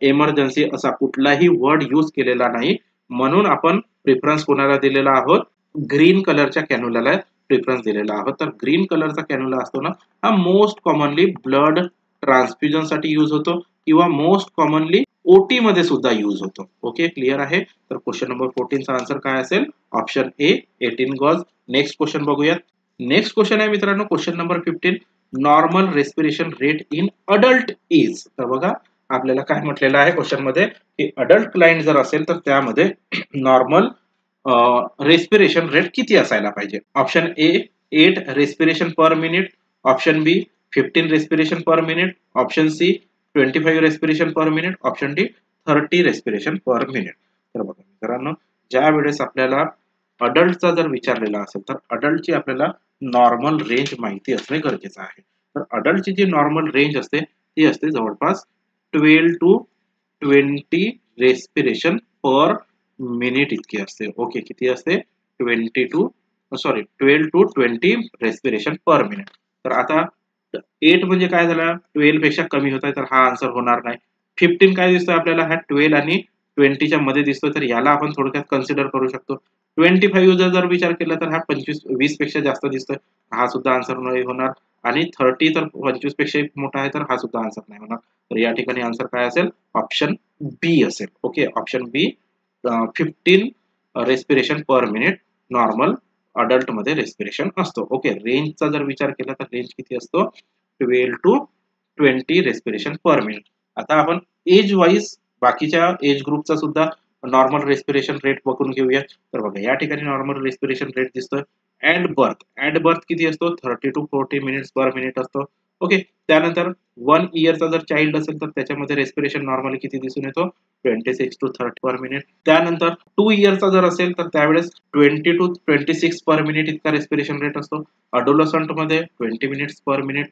Speaker 1: इमर्जन्सी असा कुठलाही वर्ड यूज केलेला नाही, म्हणून आपण प्रेफरन्स कोणाला दिलेला आहोत, ग्रीन कलरच्या कॅन्युलाला प्रेफरन्स दिलेला आहोत. तर ग्रीन कलरचा कॅन्युला असतो ना हा मोस्ट कॉमनली ब्लड ट्रान्सफ्युजन साठी यूज होतो किंवा मोस्ट कॉमनली ओटी मध्ये सुद्धा यूज होतो. ओके, क्लिअर आहे. तर क्वेश्चन नंबर 14 चा आन्सर काय असेल, option A 18 gauge. Next question बघूयात. नेक्स्ट क्वेश्चन आहे मित्रांनो question number 15, normal respiration rate in adult is. तर बघा आपल्याला काय म्हटलेलं आहे क्वेश्चन मध्ये की अडल्ट क्लायंट जर असेल तर त्यामध्ये नॉर्मल रेस्पिरेशन रेट किती असायला पाहिजे. Option A 8 respiration per minute, option B 15 respiration per minute, option C 25 respiration per minute, option D 30 respiration per minute. तर बघा मित्रांनो, ज्या वेळेस आपल्याला अडल्टचा जर विचारलेला असेल तर अडल्टची आपल्याला नॉर्मल रेंज माहिती असणे गरजेचं आहे. तर अडल्टची जी नॉर्मल रेंज असते ती असते जवळपास 12 to 20 रेस्पिरेशन पर मिनिट इतकी असते. ओके, किती असते, 12 to 20 रेस्पिरेशन पर मिनिट. तर आता 8 म्हणजे काय झाला, 12 पेक्षा कमी होत आहे तर हा आन्सर होणार नाही. 15 काय दिसतोय आपल्याला, हा 12 आणि 20 च्या मध्ये दिसतोय तर याला आपण थोडक्यात कन्सिडर करू शकतो. 25 जर विचार केला तर हा 20 पेक्षा जास्त दिसतोय, हा सुद्धा आन्सर नाही होणार. आणि 30 तर 25 पेक्षा मोठा आहे तर हा सुद्धा आन्सर नाही होणार. तर या ठिकाणी आन्सर काय असेल, ऑप्शन बी असेल. Okay, option B 15 respiration per minute normal adult मध्ये रेस्पिरेशन असतो. ओके, रेंजचा जर विचार केला तर रेंज किती असतो, 12 to 20 रेस्पिरेशन पर मिनिट. आता आपण एज वाईज बाकीच्या एज ग्रुपचा सुद्धा नॉर्मल रेस्पिरेशन रेट बघून घेऊया. तर बघा या ठिकाणी नॉर्मल रेस्पिरेशन रेट दिसतोय. ऍट बर्थ किती असतो 30 to 40 मिनिट्स पर मिनिट असतो. ओके. त्यानंतर 1 इयरचा जर चाइल्ड असेल तर त्याच्यामध्ये रेस्पिरेशन नॉर्मली किती दिसून येतो 26 to 30 पर मिनिट. त्यानंतर 2 इयरचा जर असेल तर त्यावेळेस 20 to 26 पर मिनिट इतका रेस्पिरेशन रेट असतो. अडोलसंट मध्ये 20 minutes per minute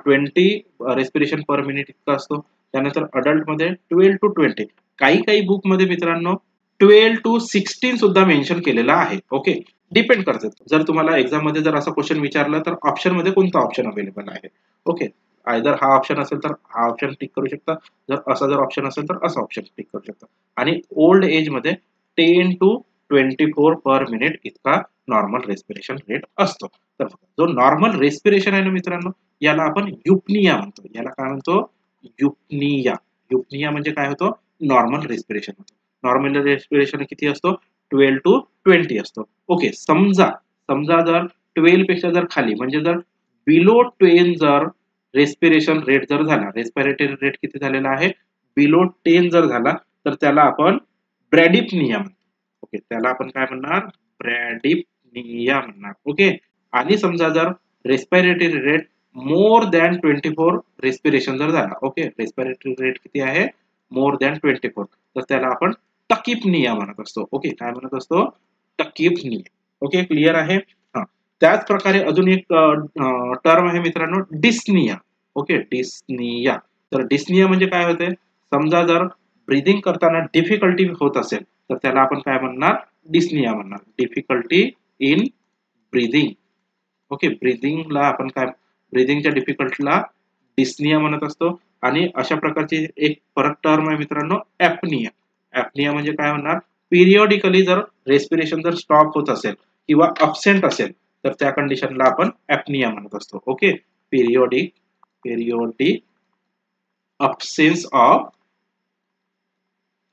Speaker 1: 20 respiration per minute इतका असतो. त्यानंतर अडल्ट मध्ये 12 to 20. काही बुक मध्ये मित्रांनो 12 to 16 सुद्धा मेन्शन केलेला आहे. ओके. डिपेंड करते. जर तुम्हाला एक्झाम मध्ये जर असा क्वेश्चन विचारला तर ऑप्शन मध्ये कोणता ऑप्शन अवेलेबल आहे. ओके. आयदर हा ऑप्शन असेल तर हा ऑप्शन टिक करू शकता. जर ऑप्शन असेल तर असा ऑप्शन टिक करू शकता. आणि ओल्ड एज मध्ये 10 to 24 पर मिनिट इतका नॉर्मल रेस्पिरेशन रेट असतो. तर जो नॉर्मल रेस्पिरेशन आहे ना मित्रांनो याला आपण युप्निया म्हणतो. याला काय म्हणतो युप्निया. युप्निया म्हणजे काय होतो नॉर्मल रेस्पिरेशन होतो. नॉर्मल रेस्पिरेशन किती असतो 12 to 20 असतो. ओके. समजा जर 12 पेक्षा जर खाली म्हणजे जर बिलो 10 जर रेस्पिरेशन रेट जर झाला रेस्पिरेटरी रेट किती झालेला आहे बिलो 10 जर झाला तर त्याला आपण ब्रॅडिप्निया म्हणतो. ओके. त्याला आपण काय म्हणणार ब्रॅडिप्निया म्हणणार. ओके. आणि समजा जर respiratory rate more than 24 respiration जर झाला. ओके. रेस्पिरेटरी रेट किती आहे मोर दॅन 24 तर त्याला आपण टकिपनिया म्हणत असतो. ओके. काय म्हणत असतो टकिपनिया. ओके. क्लिअर आहे. त्याच प्रकारे अजून एक टर्म आहे मित्रांनो डिस्निया. ओके. डिस्निया. तर डिस्निया म्हणजे काय होते समजा जर ब्रीदिंग करताना डिफिकल्टी होत असेल तर त्याला आपण काय म्हणणार डिस्निया म्हणणार. Difficulty in breathing. ओके. ब्रीदिंगला आपण काय ब्रीदिंगच्या डिफिकल्टीला डिस्निया म्हणत असतो. आणि अशा प्रकारची एक परत टर्म आहे मित्रांनो ऍपनिया. ऍपनिया म्हणजे काय म्हणणार पिरियडिकली जर रेस्पिरेशन जर स्टॉप होत असेल किंवा अब्सेंट असेल तर त्या कंडिशनला आपण ऍपनिया म्हणत असतो. Okay. Periodic absence of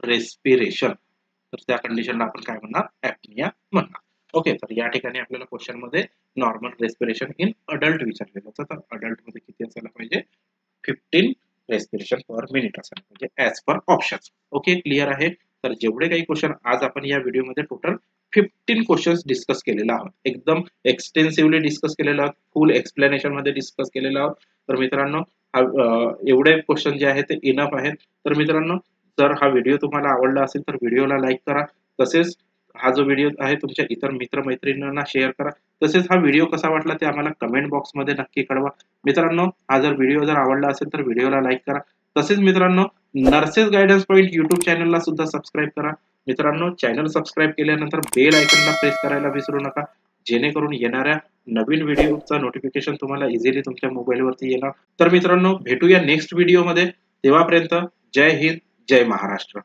Speaker 1: respiration तर त्या कंडिशनला आपण काय म्हणणार ऍपनिया म्हणणार. ओके. तर या ठिकाणी आपल्याला क्वेश्चन मध्ये नॉर्मल रेस्पिरेशन इन अडल्ट विचारलेलं होतं. तर अडल्ट मध्ये किती असायला पाहिजे 15 रेस्पिरेशन पर मिनिट असायला पाहिजे as per option. Okay. Clear आहे. तर जेवढे काही क्वेश्चन आज आपण या व्हिडिओमध्ये टोटल 15 क्वेश्चन्स डिस्कस केलेले आहोत. एकदम एक्सटेन्सिव्हली डिस्कस केलेले आहोत. फुल एक्सप्लेनेशन मध्ये डिस्कस केलेले आहोत. तर मित्रांनो एवढे क्वेश्चन जे आहेत ते इनफ आहेत. तर मित्रांनो जर हा व्हिडिओ तुम्हाला आवडला असेल तर व्हिडिओला लाईक करा. तसेच हा जो व्हिडिओ आहे तुमच्या इतर मित्रमैत्रिणींना शेअर करा. तसेच हा व्हिडिओ कसा वाटला ते आम्हाला कमेंट बॉक्समध्ये नक्की कळवा. मित्रांनो हा जर व्हिडिओ जर आवडला असेल तर व्हिडिओला लाईक करा. तसेच मित्रांनो नर्सेस गायडन्स पॉइंट युट्यूब चॅनलला सुद्धा सबस्क्राईब करा. मित्रांनो चॅनल सबस्क्राईब केल्यानंतर बेल आयकॉनला प्रेस करायला विसरू नका जेणेकरून येणाऱ्या नवीन व्हिडिओचा नोटिफिकेशन तुम्हाला इझिली तुमच्या मोबाईलवरती येणार. तर मित्रांनो भेटूया नेक्स्ट व्हिडिओमध्ये. तेव्हापर्यंत जय हिंद जय महाराष्ट्र.